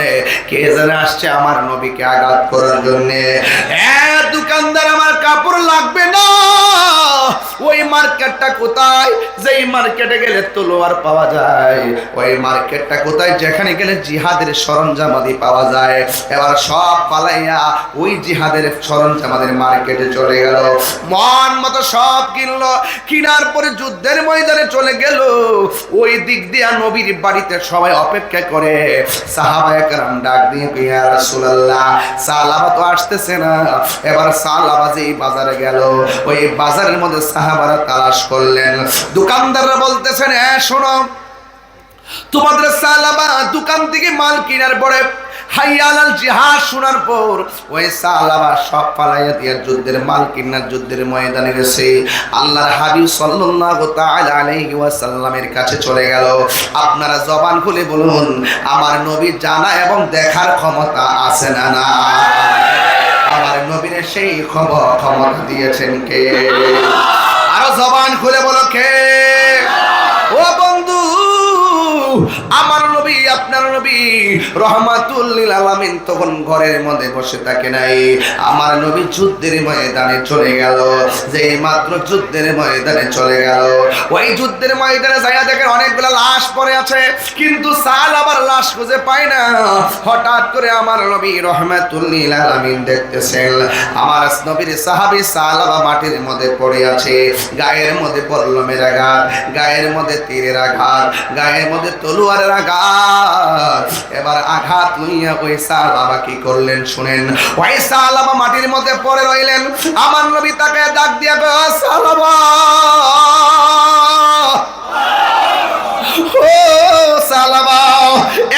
Speaker 1: কে যেন আসছে আমার নবীকে আঘাত করার জন্য। দোকানদার, আমার কাপড় লাগবে না। ওই মার্কেটটা কোথায়? যেই মার্কেটে গেলে তলোয়ার পাওয়া যায়, ওই মার্কেটটা কোথায়? যেখানে গেলে জিহাদের সরঞ্জামাদি পাওয়া যায়। এবার সব পালাইয়া ওই জিহাদের সরঞ্জামাদের মার্কেটে চলে গেল, মন মতো সব কিনলো। কিনার পরে যুদ্ধের ময়দানে চলে গেল। ওই দিক দিয়া নবীর বাড়িতে সবাই অপেক্ষা করে। সাহাবায়ে কেরাম ডাক দিয়ে, ইয়া রাসূলুল্লাহ, সালাবা তো আসতেছে না। এবার সালাবা যেই বাজারে গেল, ওই বাজারের মধ্যে সাহাবারা তালাশ করলেন। দোকানদাররা বলতেছেন, শোনো, তোমাদের সালাবা দোকান থেকে মাল কেনার পরে হাইয়া আলাল জিহাদ শোনার পর ওই সালাবা সব পালাইয়া দিয়া যুদ্ধের মাল কিনার যুদ্ধের ময়দানে গেছে। আল্লাহর হাবিব সাল্লাল্লাহু তাআলা আলাইহি ওয়াসাল্লামের কাছে চলে গেল। আপনারা জবান খুলে বলুন, আমার নবী জানা এবং দেখার ক্ষমতা আছে না? না। আমার নবীর সেই ক্ষমতা দিয়েছেন কে? আরো জবান খুলে বলো, কে? ও বন্ধু, আমার নবী, আপনার নবী রহমাতুল লিল আলামিন তখন ঘরের মধ্যে বসে থাকে নাই। আমার নবী যুদ্ধের ময়দানে চলে গেল। যে মাত্র যুদ্ধের ময়দানে চলে গেল, ওই যুদ্ধের ময়দানে যাইয়া দেখেন অনেকগুলা লাশ পড়ে আছে, কিন্তু সালাবার লাশ খুঁজে পায় না। হঠাৎ করে আমার নবী রহমাতুল লিল আলামিন দেখতেছেন আমার নবীর সাহাবী সালাবা মাটির মধ্যে পড়ে আছে। গায়ের মধ্যে পল্লমের আঘাত, গায়ের মধ্যে তীরের আঘাত, গায়ের মধ্যে তলোয়ারের আঘাত। এবার আঘাত লইয়া ওই সাহাবা কি করলেন শুনেন। ওই সাহাবা মাটির মধ্যে পড়ে রইলেন। আমার নবী তাকে ডাক দিয়া কয়, সাহাবা, ও সাহাবা,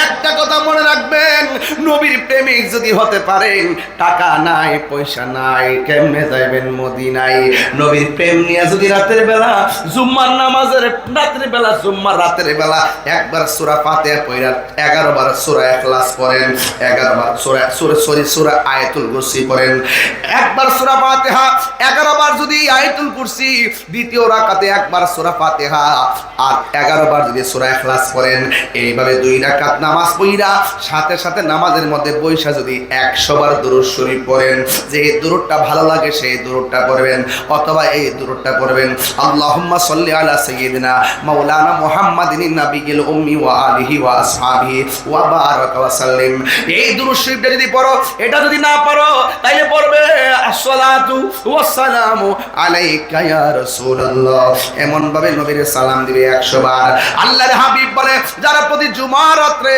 Speaker 1: একটা কথা মনে রাখবেন, নবীর প্রেমিক যদি হতে পারেন, টাকা নাই পয়সা নাই, কেমনে যাইবেন মদিনায়? নবীর প্রেম নিয়ে যদি রাতের বেলা জুম্মার নামাজের রাতের বেলা, জুম্মার রাতের বেলা একবার সূরা ফাতিহা পড়া 11 বার সূরা ইখলাস পড়েন, 11 বার সূরা আয়াতুল কুরসি পড়েন, একবার সূরা ফাতিহা 11 বার যদি আয়াতুল কুরসি, দ্বিতীয় রাকাতে একবার সূরা ফাতিহা আর 11 বার যদি সূরা ইখলাস পড়েন, এইভাবে 2 রাকাত নামাজ পড়া সাথে সাথে নামাজের মধ্যে বৈশা যদি 100 বার দুরূদ শরীফ পড়েন, যে দুরূদটা ভালো লাগে সেই দুরূদটা পড়বেন, অথবা এই দুরূদটা পড়বেন, আল্লাহুম্মা সাল্লি আলা সাইয়্যিদিনা মাওলানা মুহাম্মাদিন নাবিয়িল উম্মি ওয়া আলিহি ওয়া আসহাবিহি ওয়া বারাকা ওয়া সাল্লিম। এই দুরূদ শরীফটা যদি পড়ো, এটা যদি না পড়ো তাইলে পড়বে আসসালাতু ওয়াস সালামু আলাইকা ইয়া রাসূলুল্লাহ। এমন ভাবে নবীর সালাম দিবে 100 বার। আল্লাহর হাবিব বলে, যারা প্রতি জুমার রাতে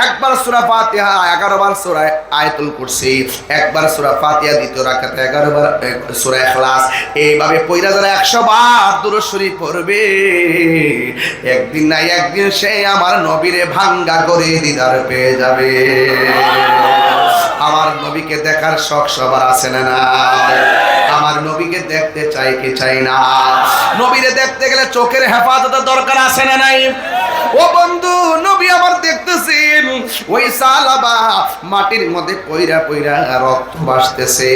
Speaker 1: একবার সূরা ফাতিহা, 11 বার সূরা আয়াতুল কুরসি, একবার সূরা ফাতিহা, দ্বিতীয় রাকাতে 11 বার সূরা ইখলাস, এইভাবে পড়া যারা 100 বার দুরূদ শরীফ পড়বে, একদিন না একদিন সে আমার নবীরে ভাঙ্গা করে দিদার পেয়ে যাবে। আমার নবীকে দেখার শখ সবার আছে না? না। আমার নবীকে দেখতে চাই কি চাই না? নবীরে দেখতে গেলে চোখের হেফাজতের দরকার আছে না নাই? ও বন্ধু, নবী আমার দেখতেছেন ওই সালাবা মাটির মধ্যে পইরা পইরা রক্ত ভাসতেছে।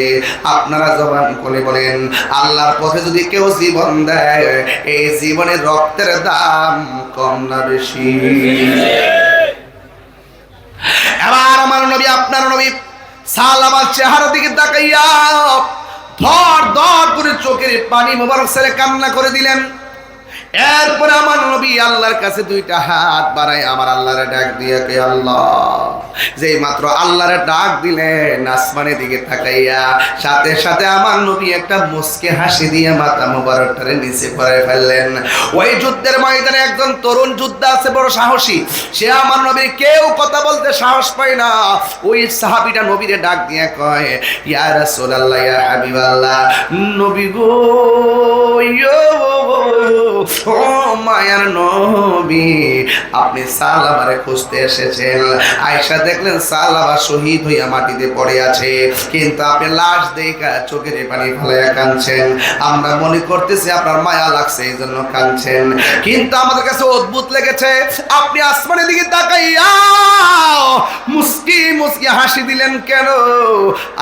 Speaker 1: আপনারা জবান খুলে বলেন, আল্লাহর পথে যদি কেউ জীবন দেয়, এই জীবনের রক্তের দাম কম না বেশি? এবার আমার নবী, আপনার নবী সালাবার চেহারা দিকে তাকাইয়া ধর ধর করে চোখের পানি মোবারক ছেড়ে কান্না করে দিলেন। এরপরে আমার নবী আল্লাহর কাছে দুইটা হাত বাড়ায় আমার আল্লাহরে ডাক দিয়ে কে আল্লাহ, যেই মাত্র আল্লাহরে ডাক দিলেন আসমানের দিকে তাকাইয়া সাথে সাথে আমার নবী একটা মুস্কে হাসি দিয়ে মাথা মোবারকটারে নিচে করে ফেললেন। ওই যুদ্ধের ময়দানে একজন তরুণ যোদ্ধা আছে বড় সাহসী, সে আমার নবীর কেউ কথা বলতে সাহস পায় না। ওই সাহাবীটা নবীরে ডাক দিয়ে কয় ইয়া রাসূলুল্লাহ ইয়া হাবিবাল্লাহ, নবী গো ও মায়ার নবী, আপনি সালাবারে খুঁজতে এসেছেন। আয়েশা দেখলেন সালাবা শহীদ হইয়া মাটিতে পড়ে আছে, কিন্তু আপনি লাশ দেখা চোখের পানি ফেলাইয়া কাঁদছেন। আমরা মনে করতেছি আপনার মায়া লাগছে এই জন্য কাঁদছেন, কিন্তু আমাদের কাছে অদ্ভুত লেগেছে আপনি আসমানের দিকে তাকাইয়া মুস্কি মুস্কি হাসি দিলেন কেন?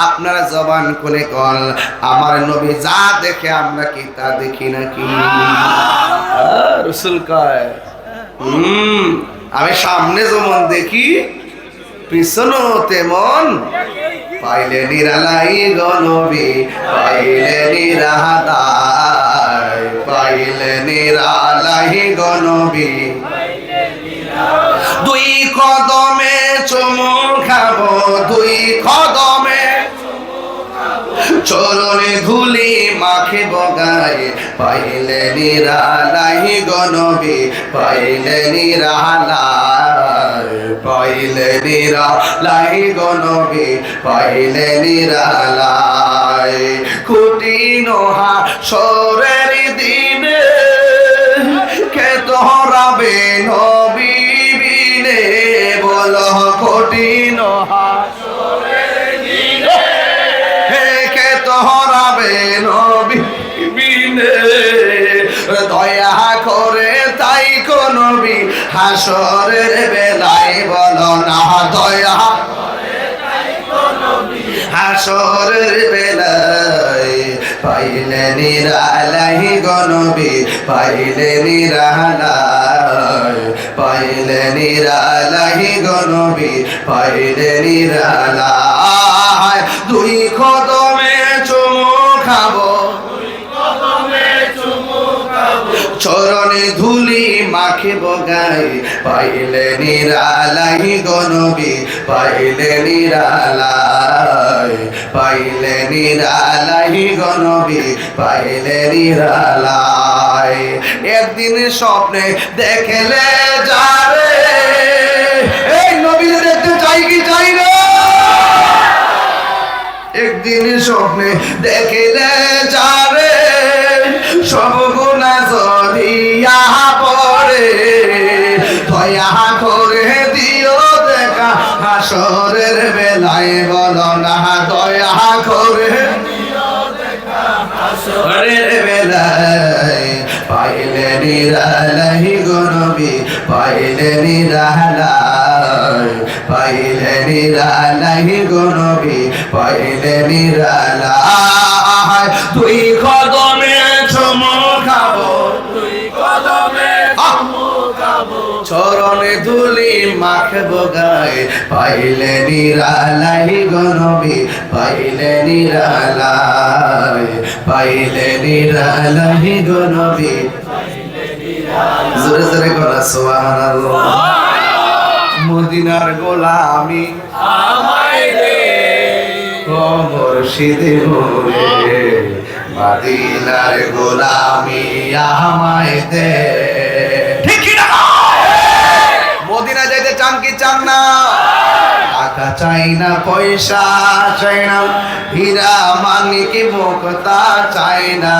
Speaker 1: আপনারা জবান খুলে কল, আমার নবী যা দেখে আমরা কি তা দেখি নাকি? রসুল কয় আমি সামনে যেমন দেখি পিছনও তেমন, পাইলে নিরালাই গনবী পাইলে নিরাদায়, পাইলে নিরালাই গনবী দুই কদমে চুমু খাবো, দুই কদমে চরণে ধুলি মাখে বগায়, পাইলে নিরালাই গনবী পাইলে নিরালাই, পাইলে নিরালাই গনবী পাইলে নিরালাই। কঠিন হাসরের দিনে কে তোরাবে নবী বিনে, বলো কঠিন হাসরের দিনে কে তোরাবে নবী বিনে, দয়া করে তাই কোন নবী হাসরের বেলায় বলো না, দয়া হাসরের বেলায় পাইলে নিরালাই গনবী পাইলে নিরালাই, পাইলে নিরালাই গনবী পাইলে নিরালাই। দুই কদমে চুমু খাবো, চরণে ধুলি মাখে বগাই, পাইলে নিরালাই গনবী পাইলে নিরালাই, পাইলে নিরালাই গনবী পাইলে নিরালাই। একদিন স্বপ্নে দেখলে যারে, এই নবীরে দেখতে চাই কি চাই না? একদিন স্বপ্নে দেখলে যারে সব গুনাহ জড়িয়া পড়ে, দয়া করে দিও দেখা হাসরের বেলায় বলো না, দয়া করে দিও দেখা হাসরের বেলায়, পাইলে নিরালাই গনবী পাইলে নিরালাই, পাইলে নিরালাই গনবী পাইলে নিরালাই। দুই কদমে চুমু খাবো, দুই কদমে চুমু খাবো, চরণে ধুলি মাখবো গায়ে, পাইলে নিরালাই গনবী পাইলে নিরালাই, পাইলে নিরালাই গনবী পাইলে নিরালাই। জোরে জোরে বলা সুবহানাল্লাহ। মদিনার গোলামি আমায় দে, ও মুর্শিদে মোরে, মদিনার গোলামি আমায় দে। ঠিক কি না? মদিনা যাইতে চান কি চান না? টাকা চাই না, পয়সা চাই না, হীরা মানিক মুক্তা চাই না,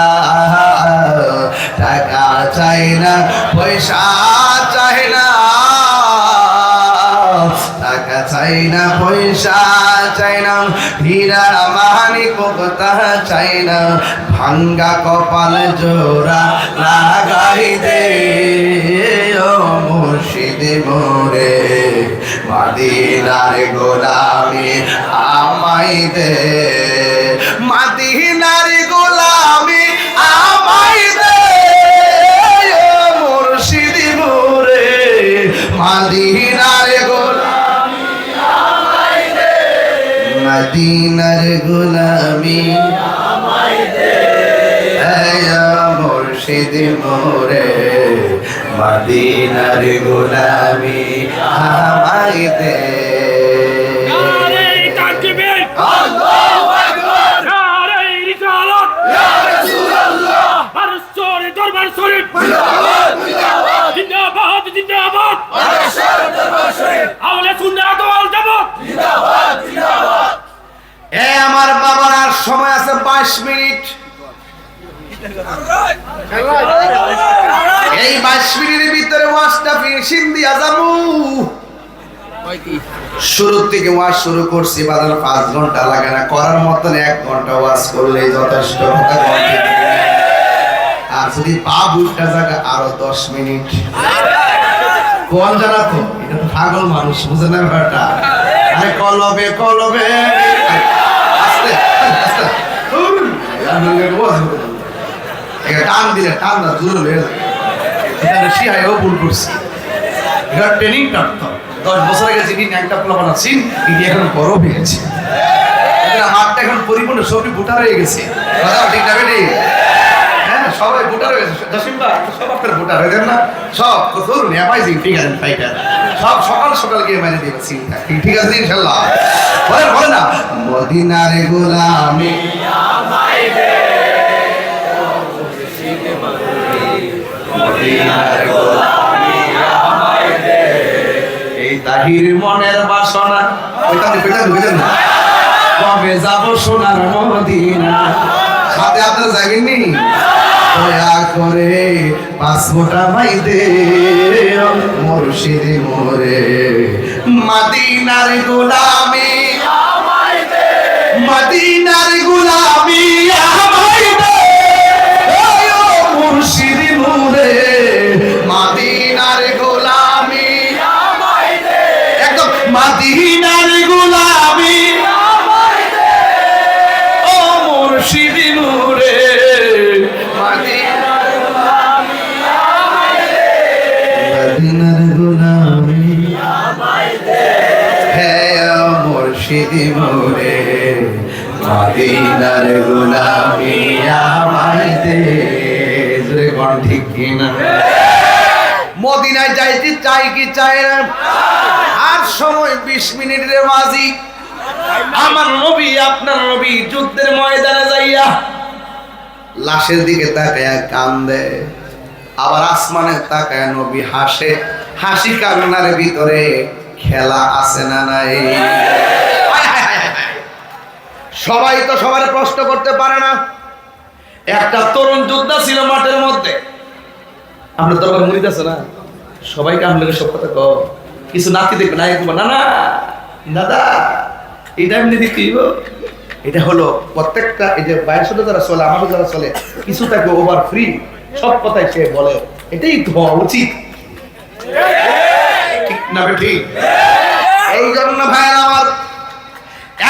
Speaker 1: টাকা চাই না, পয়সা চাই না, টাকা চাই না, পয়সা চাই না, হীরা মানিক মুক্তা চাই না, ভাঙ্গা কপাল জোড়া লাগাই দে, ও মুর্শিদ মোরে, মদিনার গোলামি আমায় দে, মদিনার গোলামি আমায় দে, ও মুর্শিদ মোরে, মদিনার গোলামি আমায় দে, মদিনার গোলামি আমায় মুর্শিদ মোরে মদিনার গোলামি আমায় দে।
Speaker 2: নারে তাকবীর আল্লাহু আকবার নারে রিসালাত ইয়া রাসূলুল্লাহ বারসর দরবার শরীফ জিন্দাবাদ জিন্দাবাদ জিন্দাবাদ জিন্দাবাদ বারসর দরবার শরীফ আওলে সুন্নাত ওয়াল জামাত জিন্দাবাদ জিন্দাবাদ।
Speaker 1: আমার বাবার আর সময় আছে 22 মিনিট। এই 22 মিনিটের ভিতরে ওয়াজটা ফিনিশিং দিয়া যাবো। শুরু থেকে ওয়াজ শুরু করছি, বাজার 5 ঘন্টা লাগে না, করার মতন 1 ঘন্টা ওয়াজ করলেই যথেষ্ট। আর যদি পা বুঝটা জায়গা আরো 10 মিনিট কোন জানা তো, এটা তো পাগল মানুষ বুঝে না ব্যাপারটা। আরে কলবে কলবে আস্তে আস্তে টান দিলে টান না দূর হয়ে যায়। এটা শিহায়ও ভুল করছি, এটা ট্রেনিং প্রাপ্ত। 10 বছর আগে যিনি একটা প্লাবন আছেন তিনি এখন বড় হয়ে গেছে, হাতটা এখন পরিপূর্ণ সবই ভোটার হয়ে গেছে। ঠিক না বেটি? হ্যাঁ, সবাই ভোটার হয়ে গেছে। জসিমবা সব আপনার ভোটার হয়ে যান না, সব ধরুন অ্যামাইজিং ফিগার এন্ড ফাইটার, সব সকাল সকাল গিয়ে মেরে দিবে চিন্তা। ঠিক আছে ইনশাআল্লাহ? বলে না মদিনার গোলামি আমায় দে, মদিনার গোলামি আমায় দে, এই তাহির মনের বাসনা কইতাম না কবে যাব সোনার মদিনা। সাথে আপনারা যাবেন নি? দয়া করে পাসপোর্টটা ভাই দে মুর্শিদ মোরে মদিনার গোলামি আমায় দে, মদিনার গোলামি আমায় দে ও মুর্শিদ মোরে মদিনার গোলামি আমায় দে, একদম মদিনার গোলামি আমায় দে ও মুর্শিদ মোরে মদিনার গোলামি আমায় দে, মদিনার গোলামি আমায় দে হে ও মুর্শিদ মোরে মদিনার গোলামি আমায় দে। জোরে কোন ঠিক কি না? মদিনায় যাইতে চাই কি চাই না? আর সময় 20 মিনিটের মাঝি আমার নবী আপনার নবী যুদ্ধের ময়দানে যাইয়া লাশের দিকে তাকায়া কান্দে, আবার আসমানে তাকায়া নবী হাসে। হাসি কান্নার ভিতরে খেলা আছে না নাই? সবাই তো সবার প্রশ্ন করতে পারে না। একটা তরুণ যোদ্ধা ছিল মাঠের মধ্যে, আমরা তো আবার মুরিদ আছে না, সবাইকে আমলে সব কথা কও, কিছু নাতি দেখবে না, না না দাদা এটা এমনি দিতেই। এটা হলো প্রত্যেকটা এই যে 2200 যারা চলে, আমারও যারা চলে, কিছু তাকে ওভার ফ্রি, সব কথাই সে বলে, এটাই তো হওয়া উচিত। ঠিক না বেটি? এই জন্য ভাই আমার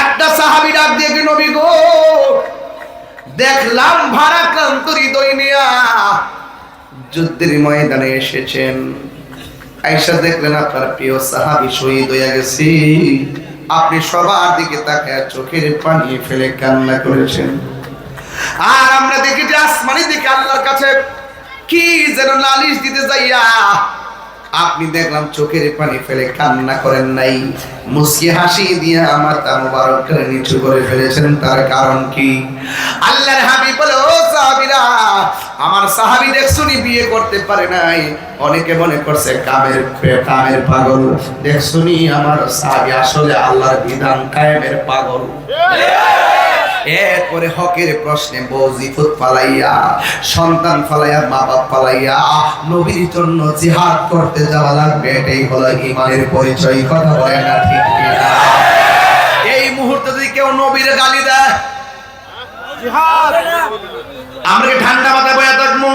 Speaker 1: একটা সাহাবী ডাক দিয়ে কি নবী গো, দেখলাম ভারাক্রান্ত হৃদয় নিয়া যুদ্ধের ময়দানে এসেছেন, আয়েশা দেখলেন আপনার প্রিয় সাহাবী শহীদ হয়ে গেছে, আপনি সবার দিকে তাকায় চোখের পানি ফেলে কান্না করেছেন। আর আমরা দেখি যে আসমানি দিকে আল্লাহর কাছে কি যেন নালিশ দিতে যাইয়া আপনি দেখলাম চোখের পানি ফেলে কান্না করেন নাই, মুস্কি হাসি দিয়ে আমার তা মুবারক করে নিচু করে ফেলেছেন। তার কারণ কি? আল্লাহর হাবিব বলে, ও সাহাবীরা, আমার সাহাবী দেখছুনি বিয়ে করতে পারে নাই, অনেকে মনে করছে কামের পাগল, দেখছুনি আমার সাহাবী আসলে আল্লাহর বিধান কায়েমের পাগল। এরপরে হকের প্রশ্নে বউজিফত পালাইয়া, সন্তান পালাইয়া, মা বাপ পালাইয়া নবীর জন্য জিহাদ করতে যাওয়া লাগবে, এটাই হলো ঈমানের পরিচয়। কথা বলে না ঠিক কিনা? এই মুহূর্তে যদি কেউ নবীর গালি দেয়, জিহাদ আমরা কি ঠান্ডা মাথায় বসে থাকবো?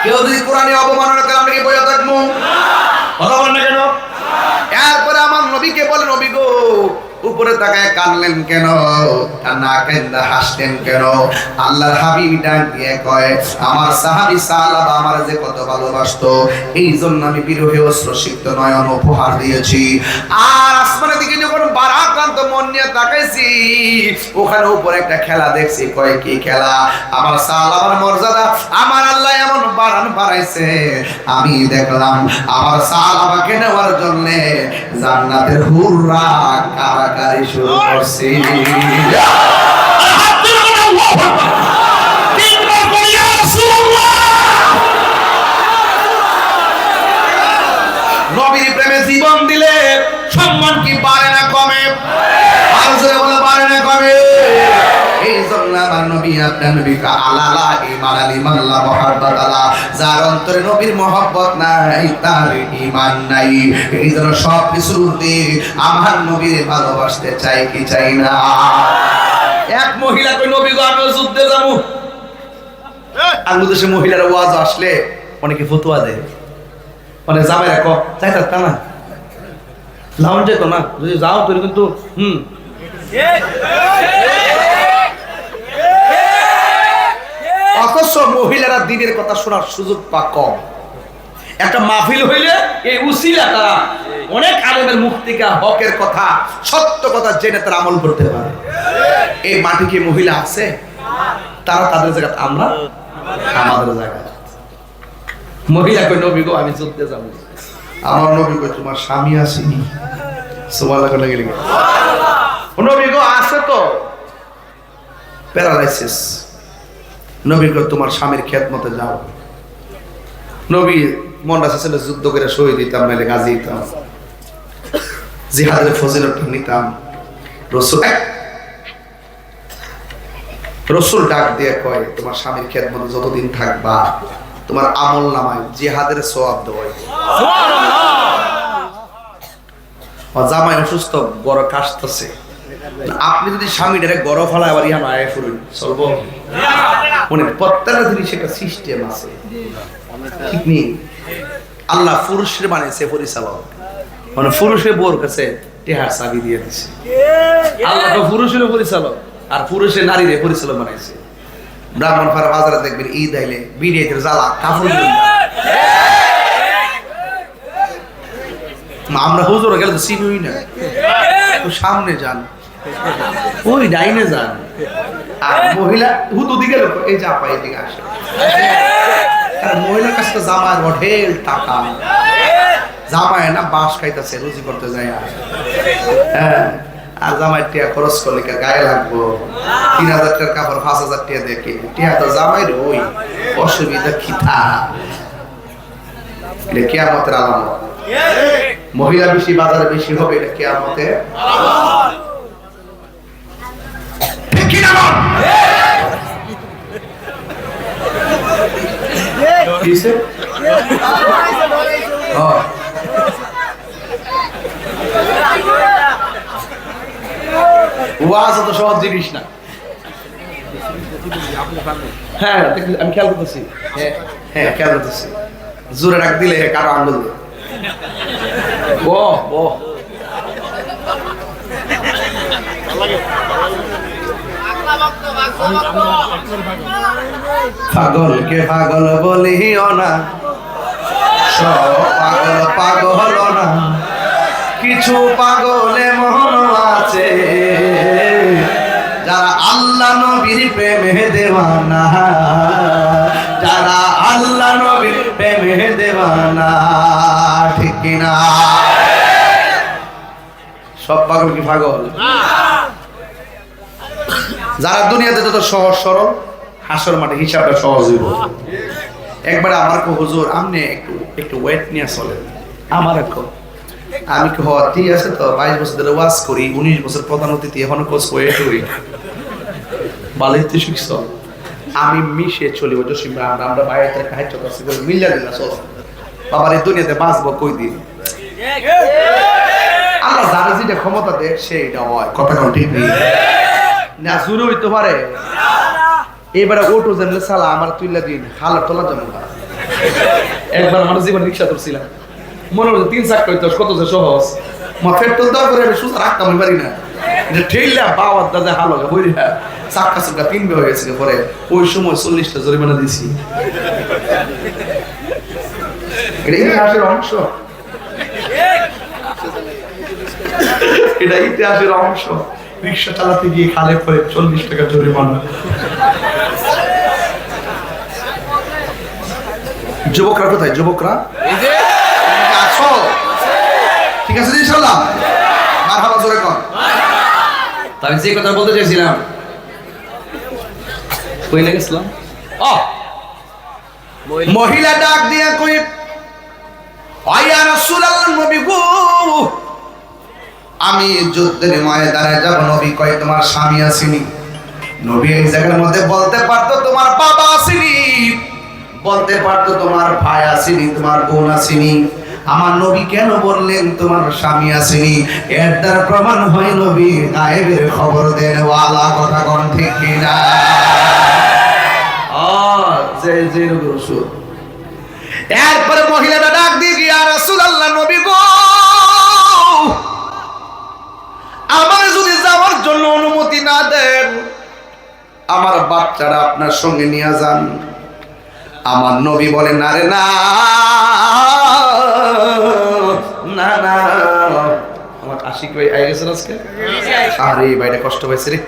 Speaker 1: কেউ যদি কোরআনে অবমাননা করে আমরা কি বসে থাকবো? কথা বলেন না কেন? এরপরে আমার নবীকে বলে, নবী গো উপরে তাকায় কাঁদলেন কেন, আর না কান্দা হাসলেন কেন? আল্লাহর হাবিব ডাক দিয়ে কয়, আমার সাহাবী সাহাবা আমার যে কত ভালোবাসতো, এই জন্য আমি বিরহে অশ্রুসিক্ত নয়ন উপহার দিয়েছি। আর আসমানের দিকে যখন বারাক্রান্ত মন নিয়ে তাকাইছি, ওখানে উপরে একটা খেলা দেখছি। কয় কি খেলা? আমার সাহাবার মর্যাদা আমার আল্লাহ এমন বাড়াইছে, আমি দেখলাম আমার সাহাবাকে নেওয়ার জন্য জান্নাতের হুররা কারাকারি শুরু করছে। নবীর প্রেমে জীবন দিলে সম্মান কি বাড়ে না কমে? আর জোরে বলে বাড়ে না কমে? এই জন্য আমার নবী আপনার নবীকে আলালা ঈমান আলিমান লা মুহাব্বাত আলা, যার অন্তরে নবীর মহব্বত নাই তার ঈমান নাই। এই জন্য সব কিছুর ঊর্ধ্বে আমার নবীর ভালোবাসতে চাই কি চাই না? এক মহিলা কই নবী গো আমি যুদ্ধে যাবো। আঙ্গু দেশে মহিলার ওয়াজ আসলে অনেকে ফতোয়া দেয়, মানে যাবে রাখো চাই থাকতা না লাউন যেত না, যদি যাও তোর কিন্তু অথচ মহিলারা দিনের কথা শোনার সুযোগ পা কম। একটা মাহফিল হইলে এই উসিলা তারা অনেক আলেমের মুখ থেকে হকের কথা সত্য কথা জেনে তারা আমল করতে পারে। এই মাটি কি মহিলা আছে? তারা তাদের জায়গা, আমরা আমাদের জায়গা। মহিলা কই নবী গো আমি যুদ্ধে যাব। আমার নবী কই তোমার স্বামী আসেনি? সুবহানাল্লাহ লাগে লাগে। নবী গো আছে তো প্যারালাইসিস। নবী কই তোমার স্বামীর খেদমতে যাও। নবী মনটা ছিল যুদ্ধ করে শহীদ দিতাম, নাইলে গাজী দিতাম, জিহাদের ফজিলতটা নিতাম। রসুল ডাক দিয়ে কয় তোমার স্বামীর খেদমতে যতদিন থাকবা তোমার আমল নামায় জিহাদের সওয়াব দেওয়া। জামাই অসুস্থ, বড় কাশতেছে, আপনি যদি স্বামীটারে গড় ফেলায় আবার ইহা নয় ফুরুন চলবো? মানে প্রত্যেকটা জিনিস একটা সিস্টেম আছে, ঠিক নেই? আল্লাহ পুরুষের বানিয়েছে পরিচালক, মানে পুরুষের বোর কাছে টেহার চাবি দিয়ে দিছে। আল্লাহ তো পুরুষের পরিচালক আর পুরুষের নারীরে পরিচালক বানাইছে। ব্রাহ্মণপাড়া বাজারে দেখবেন ঈদ আইলে বিড়িয়ের জ্বালা কাপড়, আমরা হুজুর গেলে তো চিনুই না, সামনে যান ওই ডাইনে যান, আর মহিলা হুতু দিকে এই চাপা এদিকে আসে। আর মহিলার কাছে তো জামায় অঢেল টাকা, জামায় না বাঁশ খাইতেছে রুজি করতে যায়। হ্যাঁ, আর জামাই টিয়া খরচ করলে গায়ে লাগবো 3000 টাকার কাপড় 5000 টাকা দেখে টিয়া তো জামাই ওই অসুবিধা খিতা। এটা কিয়ামতের আলামত। মহিলা বেশি বাজারে বেশি হবে, এটা কিয়ামতের আলামত। ঠিক কি না? কিসে? ওয়াজ তো সহজ জিনিস না। হ্যাঁ আমি খেয়াল করতেছি, হ্যাঁ খেয়াল করতেছি। জোরে রাখ দিলে কারো আঙ্গুল দিয়ে পাগলকে পাগল বলিও না, সব পাগল পাগল না, কিছু পাগল এমন আছে যারা আল্লাহ নবীর প্রেমে দেওয়ানা, যারা আল্লাহ নবীর প্রেমে দেওয়ানা, ঠিক কিনা? সব পাগল কি পাগল? যারা দুনিয়াতে যত সহজ সরল, হাসর মাঠে হিসাবটা সহজ হইব। একবার আমার কো হুজুর আপনি একটু ওয়েট নিয়ে চলেন। আমার আমি কি হওয়া ঠিক আছে তো 22 বছর ধরে ওয়াজ করি, 19 বছর প্রধান অতিথি, এখনো কোর্স ওয়েট করি, বালিতে শিখছ। আমি মিশে চলি ওই জসিম আমরা বাইরে থেকে খাইতে করছি বলে মিল্লা দিলা চল বাবার এই দুনিয়াতে বাঁচবো কই দিন। আল্লাহ যারা যেটা ক্ষমতা দেয় সেইটা হয়, কথা কোন ঠিক নেই না? শুরু হইতে পারে এবারে অটো জানলে সালা আমার তুইলা দিন হালা তোলা জন্য। একবার আমার জীবন রিক্সা ধরছিলাম, মনে হচ্ছে 3 চাকা হইতো কত যে সহজ, মা পেট্রোল দেওয়ার পরে আমি সুস্থ রাখতাম পারি না, এটা ঠেললে বাবার দাদা হালো বইরা চাক্কা চুক্কা তিনবে হয়ে গেছে পরে ওই সময় 40টা জরিমানা দিছি। এটা ইতিহাসের অংশ, এটা ইতিহাসের অংশ। রিক্সা চালাতে গিয়ে খালে পরে 40 টাকা জরিমানা। যুবকরা কোথায়? যুবকরা আছো? ঠিক আছে ইনশাআল্লাহ, মারহাবা জোরে কর। আমি যে কথা বলতে চাইছিলাম কই না গেছিলাম? মহিলা ডাক দিয়া কই, আয়া রাসূলুল্লাহ, নবী গো আমি যুদ্ধের ময়দানে যাব। নবী কয় তোমার স্বামী আসেনি? নবী এই জায়গার মধ্যে বলতে পারতো তোমার বাবা আসেনি, বলতে পারতো তোমার ভাই আসেনি, তোমার বোন আসেনি। আমার নবী কেন বললেন তোমার স্বামী আসেনি? এর দ্বারা প্রমাণ হয় নবী গায়েবের খবর দেন ওয়ালা। কথা কোন ঠিক কিনা? এরপরে মহিলাটা ডাক দিয়ে ইয়া রাসূলুল্লাহ, নবী গো আমার যদি যাওয়ার জন্য অনুমতি না দেন, আমার বাচ্চারা আপনার সঙ্গে নিয়ে যান। আমার নবী বলেন আরে না না না, আমার আশিক ভাই আই গেছেন আজকে। আরে ভাইটা কষ্ট পাইছে রে।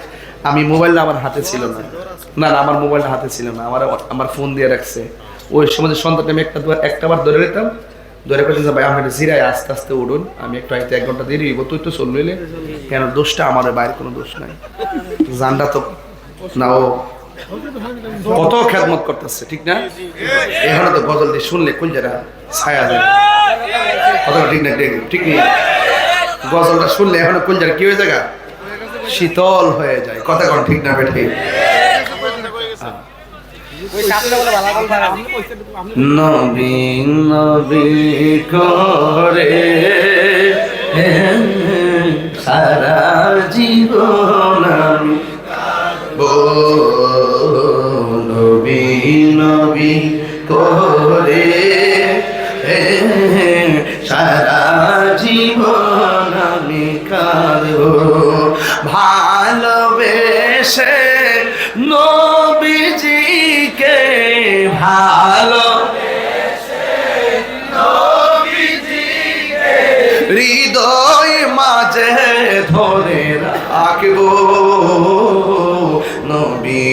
Speaker 1: আমি মোবাইলটা আমার হাতে ছিল না, না না আমার মোবাইলটা হাতে ছিল না, আমার ফোন দিয়ে রাখছে। ওই সময় সন্ধ্যাটা আমি একটা বার ধরে নিতাম, ধরে করতেন ভাই আমি জিরায় আস্তে আস্তে উঠুন, আমি একটু আইতে 1 ঘন্টা দেরি হইব, তুই তো চল নইলে কেন? দোষটা আমার, বাইরের কোনো দোষ নাই। জানটা তো না, ও কত খেদমত করতেছে ঠিক না? এখানে তো গজল দিয়ে শুনলে কোন যারা ছায়া যায়, কথা ঠিক না? ঠিক নেই, গজলটা শুনলে এখন কোন যারা কি হয়ে যায়, শীতল হয়ে যায়। কথা কোন ঠিক না বেঠে? নবী নবী করে সারা জীবন আমি নবী নবী করে সারা জীবন আমি কাঁদবো। ভালোবেসে নবীজিকে, ভালোবেসে নবীজিকে হৃদয় মাঝে ধরে রাখবো। নবী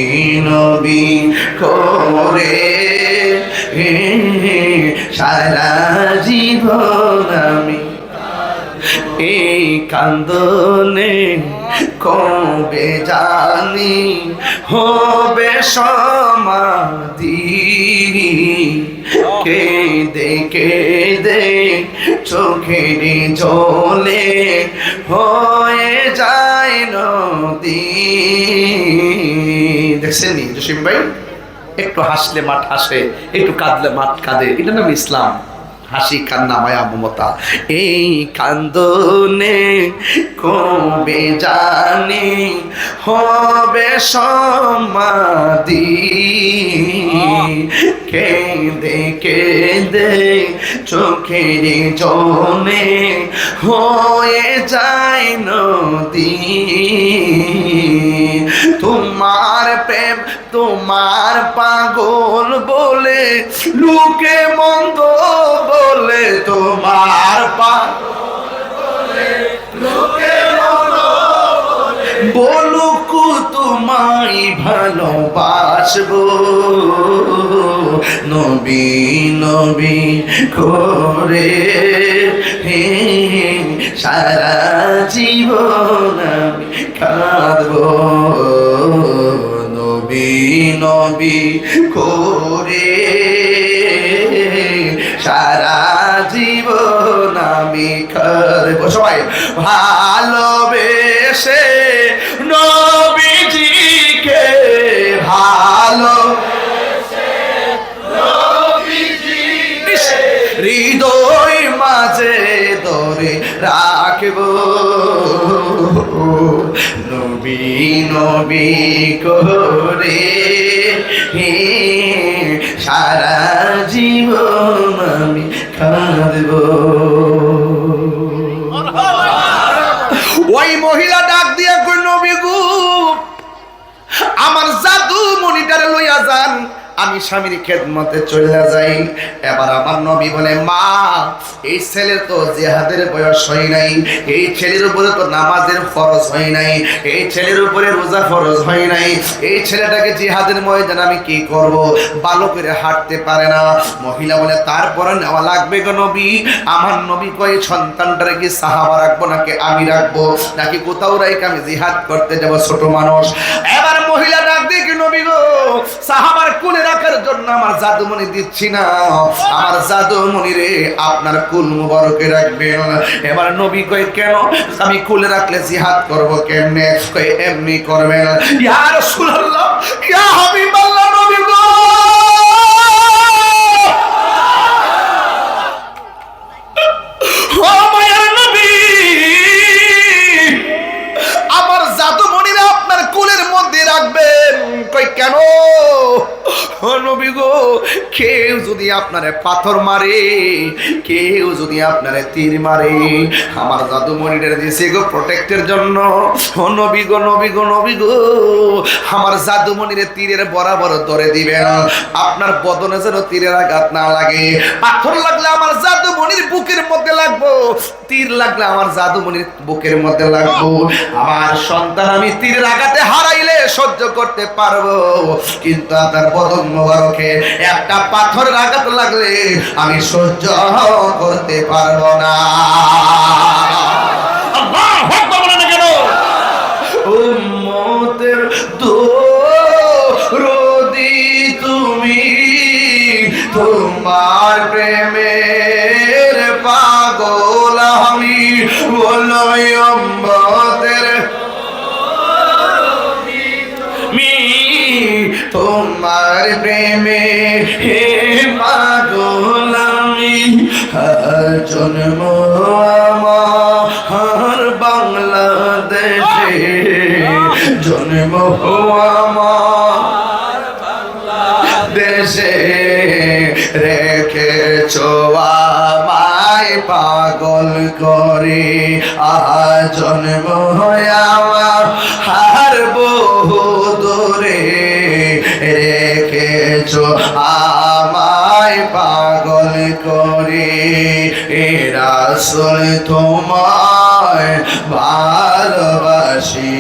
Speaker 1: নবী করে সারা জীবন আমি এই কান্দনে কবে জানি হবে সমাধি। কেঁদে কেঁদে চোখের জলে হয়ে যায় নদী। দেখছেন নি জসিম ভাই, একটু হাসলে মাঠ হাসে, একটু কাঁদলে মাঠ কাঁদে, এটা নাম ইসলাম। হাসি কান্না মায়া মমতা। এই কান্দনে কবে জানি হবে সমাধি। কেঁদে কেঁদে চোখের জলে হয়ে যায় নদী। তোমার প্রেম তোমার পাগল বলে লোকে মন্দ বলে, তোমার পাগল বলে লোকে মন্দ বলুক তোমায় ভালোবাসবো। নবী নবী করে সারা জীবন আমি কাঁদবো। নবী নবী করে সারা জীবন আমি কাঁদবো। সবাই ভালোবেসে নবীজিকে, ভালোবেসে নবীজিকে হৃদয় মাঝে ধরে রাখবো। নবী নবী করে সারা জীবন আমি কাঁদবো। ওই মহিলা ডাক দিয়ে আমার জাদু মনিটারে লইয়া যান, আমি স্বামীর খেদমতে চলে যাই। এবার আমার নবী বলে, মা এই ছেলের তো জিহাদের বয়স হয় নাই, এই ছেলের উপরে তো নামাজের ফরজ হয় নাই, এই ছেলের উপরে রোজা ফরজ হয় নাই, এই ছেলেটাকে জিহাদের ময়দানে আমি কি করব? ভালো করে হাঁটতে পারে না। মহিলা বলে, তারপরে নেওয়া লাগবে গো নবী। আমার নবী কয়, সন্তানটারে কি সাহাবা রাখবো নাকি আমি রাখবো, নাকি কোথাও রাইকে আমি জিহাদ করতে যাব? ছোট মানুষ। এবার মহিলা ডাক দিয়ে, কি নবী গো, সাহাবার কোলে রাখার জন্য আমার জাদুমণি দিচ্ছি না, আমার জাদুমণি রে আপনার কুল মুবারকে রাখবেন। এবার নবী কই, কেন? আমি কুলে রাখলে জিহাদ করব কেমনে? কই, এমনি করবেন। ইয়া রাসূলুল্লাহ, ইয়া হাবিবাল্লাহ, নবী গো, ও মায়ার নবী, আমার জাদুমণিরা আপনার কুলের মধ্যে রাখবেন। কই, কেন? ও নবী গো, কেউ যদি আপনারে পাথর মারে, কেউ যদি আপনারে তীর মারে, আমার জাদুমণিটা দিয়েছে গো প্রোটেক্টের জন্য। ও নবী গো, নবী গো, নবী গো, আমার জাদুমণিরে তীরের বরাবর ধরে দিবেন, আপনার বদনে যেন তীরের আঘাত না লাগে। পাথর লাগলে আমার জাদুমণির বুকের মধ্যে লাগবো, তীর লাগলে আমার জাদুমণির বুকের মধ্যে লাগবো। আমার সন্তান আমি তীরের আঘাতে হারাইলে সহ্য করতে পারবো, কিন্তু আপনার বদন মোবারকে একটা পাথরের আঘাত লাগলে আমি সহ্য করতে পারবো না। আল্লাহু আকবার বলেন কেন? উম্মতের দরদি তুমি, তোমার প্রেমের পাগল আমি, বলো উম্মতের তোমার প্রেমে হে পাগল আমি, জন্ম আমার বাংলাদেশে, জন্ম আমার বাংলাদেশে, রেখেছো আমায় পাগল করে, জন্ম আমার হার বহু দূরে, রেখেছো আমায় পাগল করে, রাসূল তোমায় ভালোবাসি,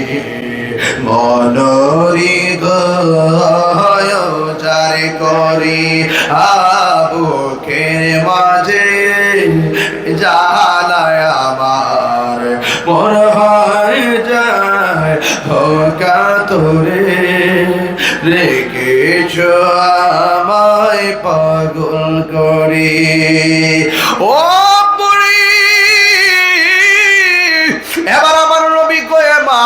Speaker 1: মনোরি গয় যারে করি, বুকের মাঝে জ্বালায় আমার, মনে হয় যায় হোকা তোরে, রেখেছো আমায় পাগল করে। ও বুড়ি, এবার আমার নবী কয়ে, মা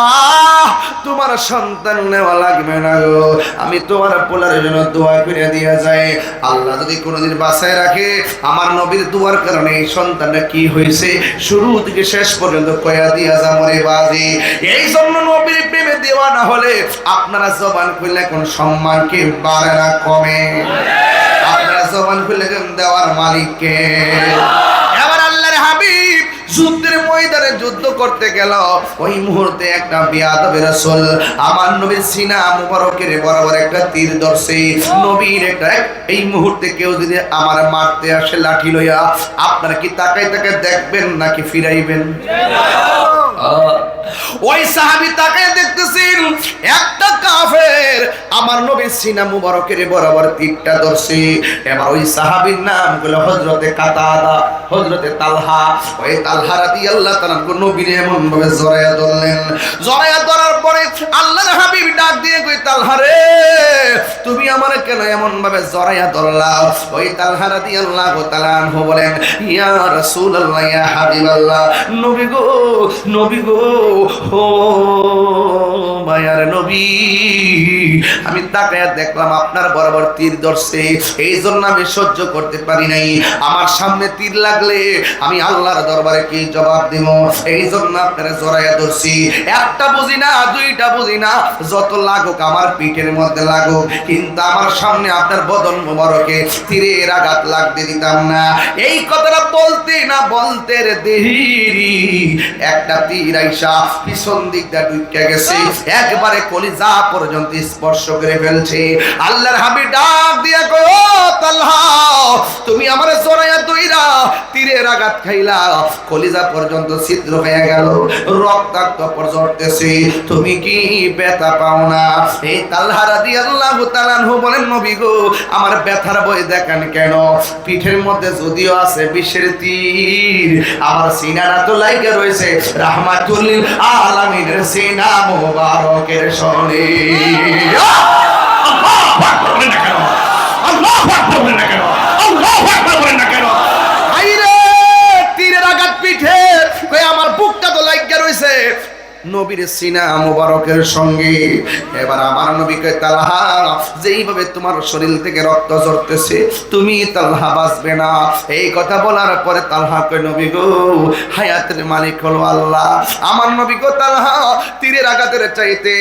Speaker 1: তোমার সন্তান নেওয়া লাগবে না গো, আমি তোমার পোলার জন্য দোয়া করে দিয়ে যাই। আল্লাহ যদি কোনোদিন বাঁচায় রাখে, আমার নবীর দোয়ার কারণে এই সন্তানটা কি হয়েছে শুরু থেকে শেষ পর্যন্ত কয়া দিয়া যামরে বাজি। এই জন্য নবীর প্রেমে দেওয়ানা হলে আপনারা জবান খুললে কোন সম্মান কি বাড়ে না কমে? আপনারা জবান খুললে দেওয়ার মালিককে। এবার আল্লাহর হাবিব যুদ্ধের ময়দানে যুদ্ধ করতে গেল, ওই মুহূর্তে একটা বেয়াদব রাসূল আমার নবীর সিনা মুবারকের বরাবর একটা তীর ধরছে। নবীর একটা এই মুহূর্তে কেউ যদি আমার মারতে আসে লাঠি লইয়া, আপনারা কি তাকাই তাকে দেখবেন নাকি ফিরাইবেন? ওই সাহাবী তাকায় দেখতেছেন, একটা কাফের আমার নবীর সিনা মুবারকের বরাবর তীরটা ধরছে। এবার ওই সাহাবীর নাম হলো হযরতে কাতাদা, হযরতে তালহা। ওই তালহা রাদিয়াল্লাহু তাআলা নবীর এমন ভাবে জড়ায়া ধরলেন, জড়ায়া ধরার পরে আল্লাহর হাবিব ডাক দিয়ে কই, তালহা রে তুমি আমারে কেন এমন ভাবে জড়ায়া ধরলা? ওই তালহা রাদিয়াল্লাহু তাআলা আনহু বলেন, ইয়া রাসূলুল্লাহ, ইয়া হাবিবাল্লাহ, নবী গো, নবী গো, ও মায়ার নবী, আমি তাকায়া দেখলাম আপনার বরাবর তীর ধরছে, এই জন্য আমি সহ্য করতে পারি নাই। আমার সামনে তীর লাগলে আমি আল্লাহর দরবারে কি জবাব দেব? এই জন্য আপনারা জড়াইয়া ধরছি। একটা বুঝি না, দুইটা বুঝি না, যত লাগুক আমার পিঠের মধ্যে লাগুক, কিন্তু আমার সামনে আপনার বদন মোবারকে তীরের আঘাত লাগতে দিতাম না। এই কথাটা বলতে না বলতে দেরি একটা তীর আইসা পিছন দিক দিয়ে ঢুকে গেছে, একবারে কলিজা পর্যন্ত স্পর্শ করে ফেলছে। আল্লাহর হাবিব ডাক দিয়া কয়, ও তালহা, তুমি আমারে জড়াইয়া দইরা তীরের আঘাত খাইলা, কলিজা পর্যন্ত ছিদ্র হয়ে গেল, রক্তাক্ত পর্যন্তছে, তুমি কি ব্যথা পাও না? এই তালহা রাদিয়াল্লাহু তাআলা আনহু বলেন, নবী গো, আমার ব্যথার বই দেখান কেন? পিঠের মধ্যে যদিও আছে বিষের তীর, আমার সিনাটা তো লাইগা রয়েছে রাহমাতুল লিল আলামিনের সিনা মুবারকের সনে। আল্লাহু আকবার বলেন না কেন? আল্লাহু আকবার বলেন না কেন? আল্লাহু আকবার বলেন না কেন? আইরে তীরের আঘাত পিঠে, কই আমার বুকটা তো লাইগা রয়েছে নবীর সিনা মুবারকের সঙ্গে। এবার আমার নবী কয়, তালহা, যেইভাবে তোমার শরীর থেকে রক্ত ঝরতেছে, তুমি তালহা বাঁচবে না। এই কথা বলার পরে তালহা কয়, নবী গো, হায়াতের মালিক হলো আল্লাহ। আমার নবী গো, তালহা, তীরের আঘাতের চাইতে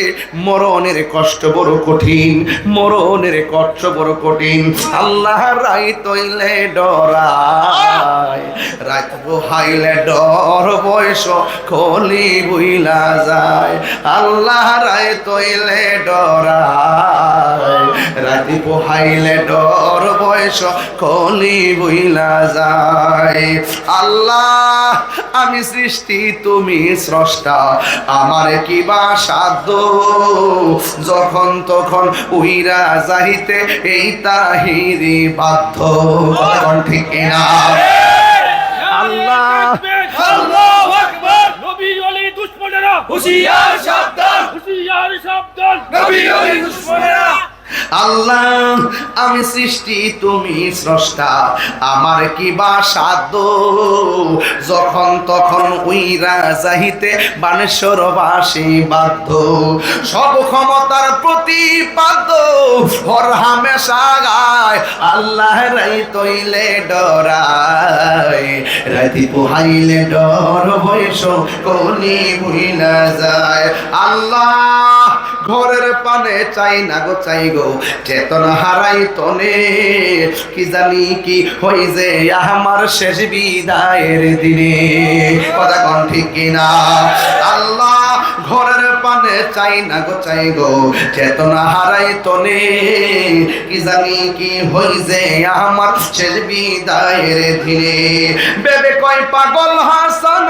Speaker 1: মরণের কষ্ট বড় কঠিন, মরণের কষ্ট বড় কঠিন। আল্লাহ রাই তৈলে ডরায়, রাত বহাইলে ডর বয়স খলি বইলা যায়। আল্লাহ রায় তৈলে ডরায়, রাতি পোহাইলে ডর বয়স কলি বইলা যায়। আল্লাহ, আমি সৃষ্টি, তুমি স্রষ্টা, আমার কি বা সাধ্য, যখন তখন উইরা যাইতে এই তাহিরি বাধ্য। তখন ঠিক না? আল্লাহ,
Speaker 2: আল্লাহু আকবার। নবী ওলি দুশমনেরা হুঁশিয়ার সাবধান, হুঁশিয়ার সাবধান, নবী ওলি দুশমনেরা।
Speaker 1: আল্লাহ, আমি সৃষ্টি, তুমি স্রষ্টা, আমার কি বা সাধ্য, যখন তখন উইরা যাইতে বানেশ্বরবাসী বাধ্য। সব ক্ষমতার প্রতিপাদ্য হর হামেশা গায়, আল্লাহ রাই তৈলে ডরায়, রাতি পোহাইলে ডর বয়স কলি বইলা যায়। আল্লাহ, ঘরের পানে চাই না গো, চাই গো, চেতনা হারাই তনে, কি জানি কি হই যে আমার শেষ বিদায়ের দিনে। কথা কোন ঠিক কিনা? আল্লাহ, ঘরের পানে চাই না গো, চাই গো, চেতনা হারাই তনে, কি জানি কি হই যে আমার শেষ বিদায়ের দিনে। বেবে কয় পাগল হাসান,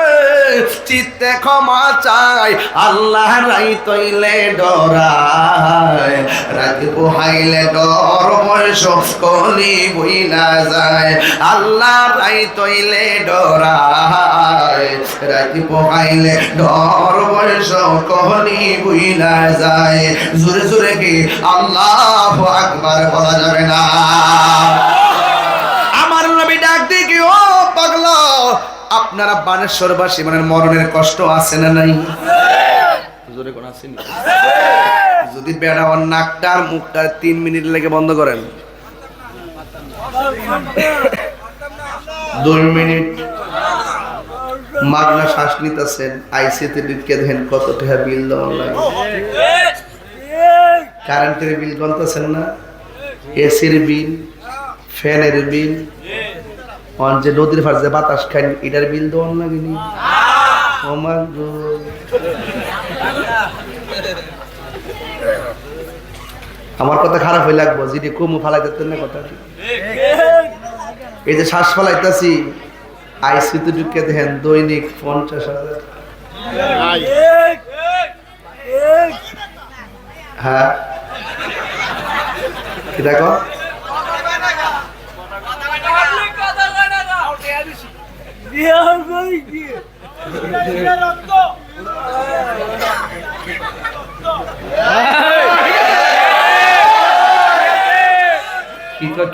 Speaker 1: চিত্তে ক্ষমা চাই, আল্লাহ রাই তৈলে ডরায়, রাতি পোহাইলে ডর বয়স কলি বইলা যায়। আল্লাহ রাই তৈলে ডরায়, রাতি পোহাইলে ডর বয়স কলি বইলা যায়। জোরে জোরে কি আল্লাহু আকবার বলা যাবে না? আমার নবী ডাক দিয়ে কি, ও পাগলা, আপনারা বানেশ্বরবাসী মানে মরণের কষ্ট আছে না নাই? জোরে কোন আসেনি? যদি বেড়া ওর নাকটা আর মুখটা 3 মিনিট লেগে বন্ধ করেন, 2 মিনিট মাগনা শ্বাস নিতেছেন, আইসিতে ঢুকে দেখেন কত টাকা বিল দেওয়া লাগে। কারেন্টের বিল গণতেছেন না, এসির বিল, ফ্যানের বিল, যে নদীর পাশে যে বাতাস খান এটার বিল দেওয়ার লাগেনি। আমার কথা খারাপ হয়ে লাগবো, যদি কমু ফালাইতে না কথা। এই যে শ্বাস ফালাইতেছি, আইসিতে ঢুকে দেখেন দৈনিক 50,000। হ্যাঁ, কি দেখো,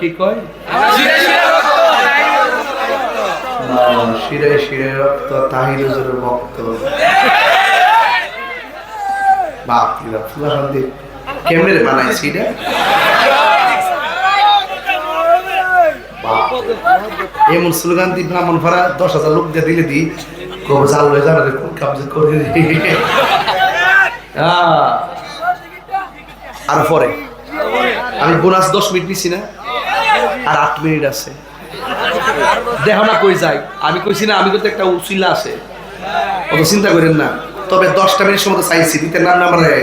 Speaker 1: কি কয়, শিরে শিরে রক্ত, তাহির হুজুরের ভক্ত। বাপ কেমনে বানাইছি এটা? এমন স্লোগান দি ব্রাহ্মণ ভাড়া 10,000 লোক দিয়ে দিলে দি কবে চাল হয়ে যাবে, কাবজ করে দি। আর পরে আমি বোনাস 10 মিনিট নিছি না, আর 8 মিনিট আছে। দেখো না কই যাই, আমি কইছি না আমি কিন্তু একটা উসিলা আছে, অত চিন্তা করেন না। তবে 10টা মিনিট সময় চাইছি দিতে না নাম্বারে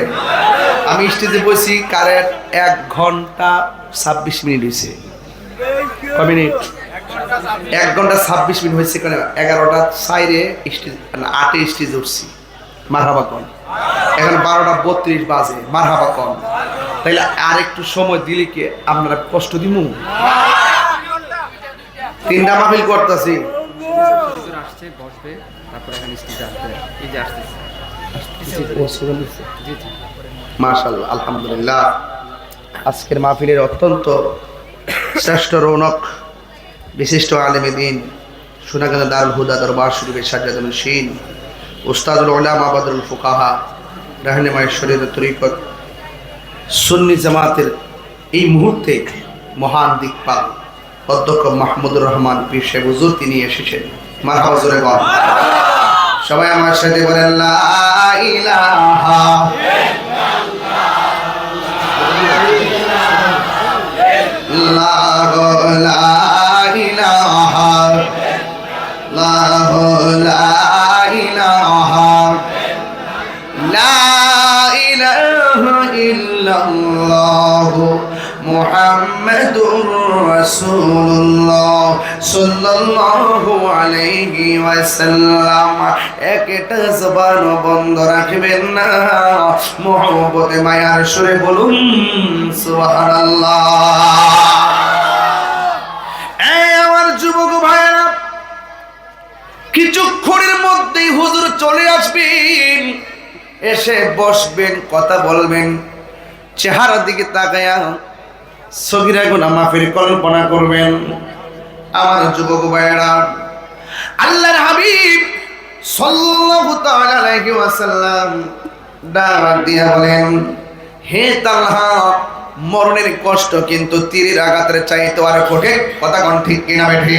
Speaker 1: আমি স্টেজে বসি কারেন্ট 1 ঘন্টা 26 মিনিট হয়েছে কয় মিনিট 1 ঘন্টা 26 মিনিট হয়েছে কারণ 11টা 4 স্টেজ 8 স্টেজে উঠছি মারহাবা কোন এখন 12টা 32 বাজে মারহাবা কোন তাইলে আর একটু সময় দিলে কি আপনারা কষ্ট দিমু 3টা মাহফিল করতেছি
Speaker 3: আসছে বসবে তারপর এখানে স্টেজে আসবে এই যে আসতেছে
Speaker 1: মাশাআল্লাহ আলহামদুলিল্লাহ আজকের মাহফিলের অত্যন্ত শ্রেষ্ঠ রৌনক বিশিষ্ট আলেমে দিন সোনাগাজা দারুল হুদা দরবার শরীফের সাজ্জাদুল শিন উস্তাদুল উলামা বাদরুল ফুকাহা রাহনুমায়ে শরীয়ত তরিকত সুন্নি জামাতের এই মুহূর্তে মহান দিকপাল অধ্যক্ষ মাহমুদুর রহমান পীর সাহেব হুজুর তিনি এসেছেন মারহাবা জোরে বল সবাই আমার সাথে বলেন লা ইলাহা ইল্লাল্লাহ লা ইলাহা লা ইলাহা লা ইলাহা ইল্লাল্লাহ মুহাম্মাদুর রাসূলুল্লাহ সাল্লাল্লাহু আলাইহি ওয়াসাল্লাম একটা জবান বন্ধ রাখবেন না মহব্বতে মায়ার সুরে বলুন সুবহানাল্লাহ এই আমার যুবক ভাইরা কিছুক্ষণের মধ্যেই হুজুর চলে আসবেন এসে বসবেন কথা বলবেন চেহারার দিকে তাকায়া সগীরা গুনাহ মাফের কল্পনা করবেন আমার যুবক ভাইরা আল্লাহর হাবিব সাল্লাল্লাহু তাআলা আলাইহি ওয়াসাল্লাম ডাক দিয়া বলেন হে তালহা মরণের কষ্ট কিন্তু তীরের আঘাতের চাইতে আর কঠিন কথা কোন ঠিক কিনা বেঠি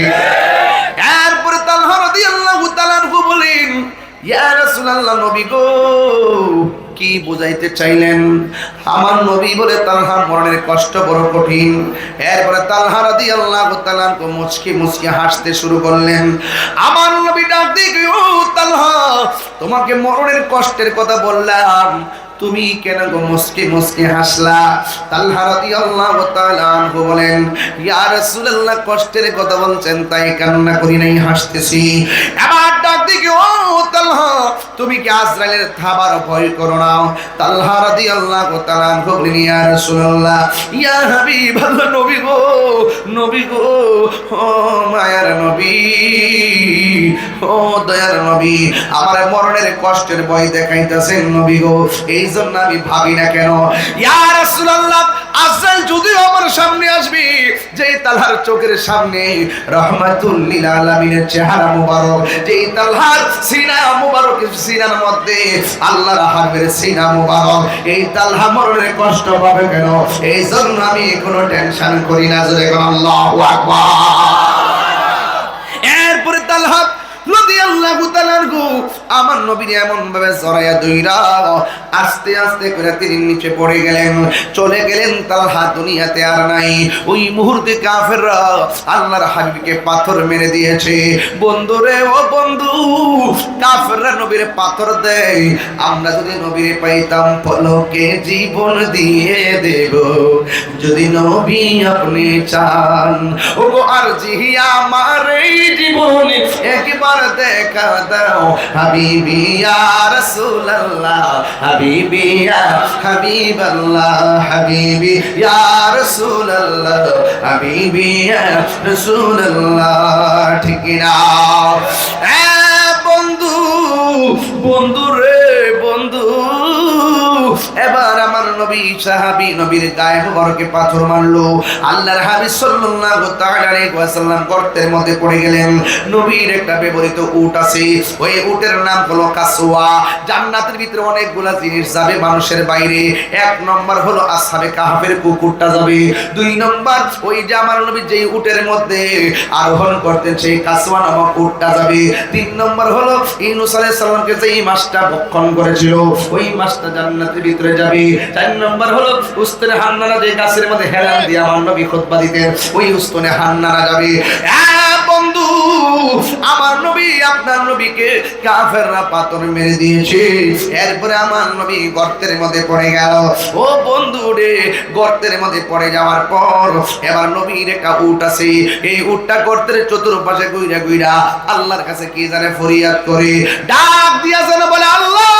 Speaker 1: এরপরে তালহা রাদিয়াল্লাহু তাআলা আনহু বলেন ইয়া রাসূলুল্লাহ নবী গো কি বুঝাইতে চাইলেন আমার নবী বলে তালহা মরণের কষ্ট বড় কঠিন এরপরে তালহা রাদিয়াল্লাহু তাআলা মুচকি মুচকি হাসতে শুরু করলেন আমার নবী ডাক দিয়ে ও তালহা তোমাকে মরণের কষ্টের কথা বললাম তুমি কেন গো মুচকি মুচকি হাসলা তালহা রাদিয়াল্লাহু তাআলা আনহু বলেন ইয়া রাসূলুল্লাহ কষ্টের কথা বলছেন তাই কান্না করি নাই হাসতেছি এবার ডাক দিয়ে ও তালহা তুমি কি আজরাইলের থাবার ভয় করো না তালহা রাদিয়াল্লাহু তাআলা আনহু বলেন ইয়া রাসূলুল্লাহ ইয়া হাবিবাল্লাহ নবী গো ও মায়ার নবী ও দয়ার নবী আমার মরণের কষ্টের ভয় দেখাইতেছেন নবী গো এই জন্য আমি ভাবি না কেন ইয়া রাসূলুল্লাহ আজরাইল যদি আমার সামনে আসবে যে তালহার চোখের সামনে রাহমাতুল লিল আলামিনের চেহারা মুবারক যে তালহার সিনা মুবারক সিনার মধ্যে আল্লাহর হাবিবের সিনা মুবারক এই তালহা মরণের কষ্ট পাবে কেন এই জন্য আমি কোনো টেনশন করি না জোরে কোন আল্লাহু আকবার এরপরে তালহা রাদিয়াল্লাহু তাআলা আমার নবীর এমন ভাবে জড়ায়া দইরা আস্তে আস্তে করে তিনি নিচে পড়ে গেলেন চলে গেলেন তালহা দুনিয়াতে আর নাই ওই মুহূর্তে কাফেররা আল্লাহর হাবিবকে পাথর মেরে দিয়েছে বন্ধুরে ও বন্ধু কাফেররা নবীর পাথর দেয় আমরা যদি নবীরে পাইতাম পলকে জীবন দিয়ে দেব যদি নবী আপনি চান ওগো আর জিয়া আমার এই জীবন একবার দেখা দাও হাবিবি ইয়া রাসূলুল্লাহ হাবিবি ইয়া হাবিবাল্লাহ হাবিবি ইয়া রাসূলুল্লাহ হাবিবি ইয়া রাসূলুল্লাহ ঠিক না বন্ধু রে বন্ধু এবার আমার নবী সাহাবী নবীর গায়ে মুবারকে পাথর মারলো আল্লাহর হাবিব সাল্লাল্লাহু তাআলা আলাইহি ওয়াসাল্লাম গর্তের মধ্যে পড়ে গেলেন নবীর একটা ব্যবহৃত উট আছে ওই উটের নাম হলো কাসওয়া জান্নাতের ভিতরে অনেকগুলা জিনিস যাবে মানুষের বাইরে এক নম্বর হলো আসহাবে কাহফের কুকুরটা যাবে দুই নম্বর ওই যে আমার নবী যেই উটের মধ্যে আরোহণ করতেন সেই কাসওয়া নামক উটটা যাবে তিন নম্বর হলো ইউনূস আলাইহিস সালামকে যেই মাছটা ভক্ষণ করেছিল ওই মাছটা জান্নাতের ভিতরে যাবে চার এক নম্বর হলো উস্তনে হান্নানা, যে গাছের মধ্যে হেলান দিয়ে আমার নবী খুতবা দিতেন, ওই উস্তনে হান্নানা যাবে। বন্ধু, আমার নবী আপনার নবীকে কাফেররা পাথর মেরে দিয়েছে, এরপরে আমার নবী গর্তের মধ্যে পড়ে গেল। ও বন্ধু রে, গর্তের মধ্যে পড়ে যাওয়ার পর এবার নবীর একটা উট আছে, এই উটটা গর্তের চতুর্পাশে গুইরা গুইরা আল্লাহর কাছে কি জানে ফরিয়াদ করে, ডাক দিয়া যেন বলে, আল্লাহ,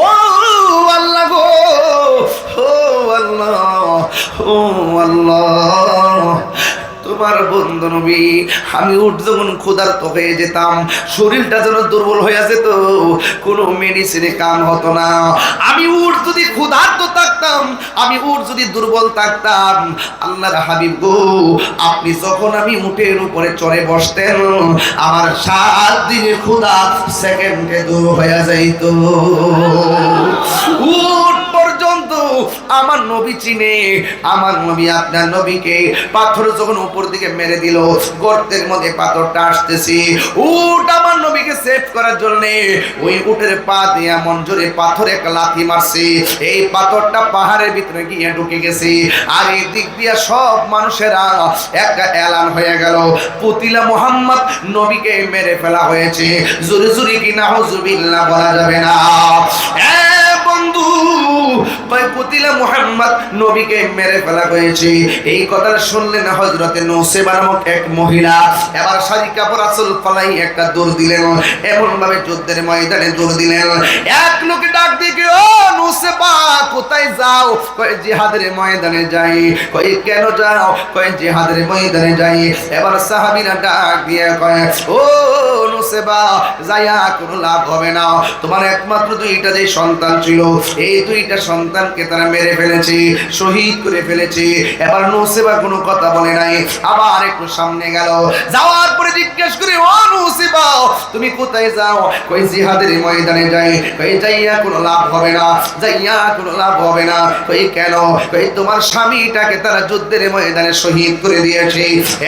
Speaker 1: ও আল্লাহ গো, ও আল্লাহ, ও আল্লাহ, তোমার বন্ধু নবী, আমি উঠ যখন ক্ষুধার্ত হয়ে যেতাম, শরীরটা যেন দুর্বল হয়ে যেত, কোনো মেডিসিনে কাম হতো না। আমি উঠ যদি ক্ষুধার্ত থাকতাম, আমি উঠ যদি দুর্বল থাকতাম, আল্লাহর হাবিব গো, আপনি যখন আমি উটের উপরে চড়ে বসতেন, আমার 7 দিনের ক্ষুধা সেকেন্ডে দূর হয়ে যাইত। উট পর্যন্ত আমার নবী চিনে, আমার নবী আপনার নবীকে পাথর যখন উপর দিকে মেরে দিল, গর্তের মধ্যে পাথরটা আসতেছে, উট আমার নবীকে সেভ করার জন্য ওই উটের পা দিয়ে এমন জোরে পাথরে একটা লাথি মারছে, এই পাথরটা পাহাড়ের ভিতরে গিয়ে ঢুকে গেছে। আর এই দিক দিয়ে সব মানুষেরা একটা এলান হয়ে গেল, পুতিলা মুহাম্মদ নবীকে মেরে ফেলা হয়েছে। জোরে জোরে কি নাউজুবিল্লাহ বলা যাবে না? বন্ধু, পুতিলা মুহাম্মদ নবীকে মেরে ফেলা হয়েছে, এই কথা শুনলেন হযরতে নূসেবা নামক এক মহিলা। এবার শাড়ি কাপড় আঁচল ফালাই একটা দৌড় দিলেন, এমন ভাবে যুদ্ধের ময়দানে দৌড় দিলেন। এক লোকে ডাক দিয়ে, ও নূসেবা, কোথায় যাও? কয় জিহাদের ময়দানে যাই। কয় কেন যাও? কয় জিহাদের ময়দানে যাই। এবার সাহাবীরা ডাক দিয়ে কয়, ও নূসেবা, যাইয়া কোনো লাভ হবে না, তোমার একমাত্র 2টা যে সন্তান ছিল, এই 2টা সন্তানকে তারা মেরে ফেলেছে, শহীদ করে ফেলেছে। এবার নূসেবা কোনো কথা বলে নাই, আবার একটু সামনে গেল, যাওয়ার পরে জিজ্ঞেস করে, ও নূসেবা, তুমি কোথায় যাও? কই জিহাদের ময়দানে যাই। কই যাইয়া কোনো লাভ হবে না, যাইয়া কোনো লাভ হবে না। কই কেন? কই তোমার স্বামীটাকে তারা যুদ্ধের ময়দানে শহীদ করে দিয়েছে।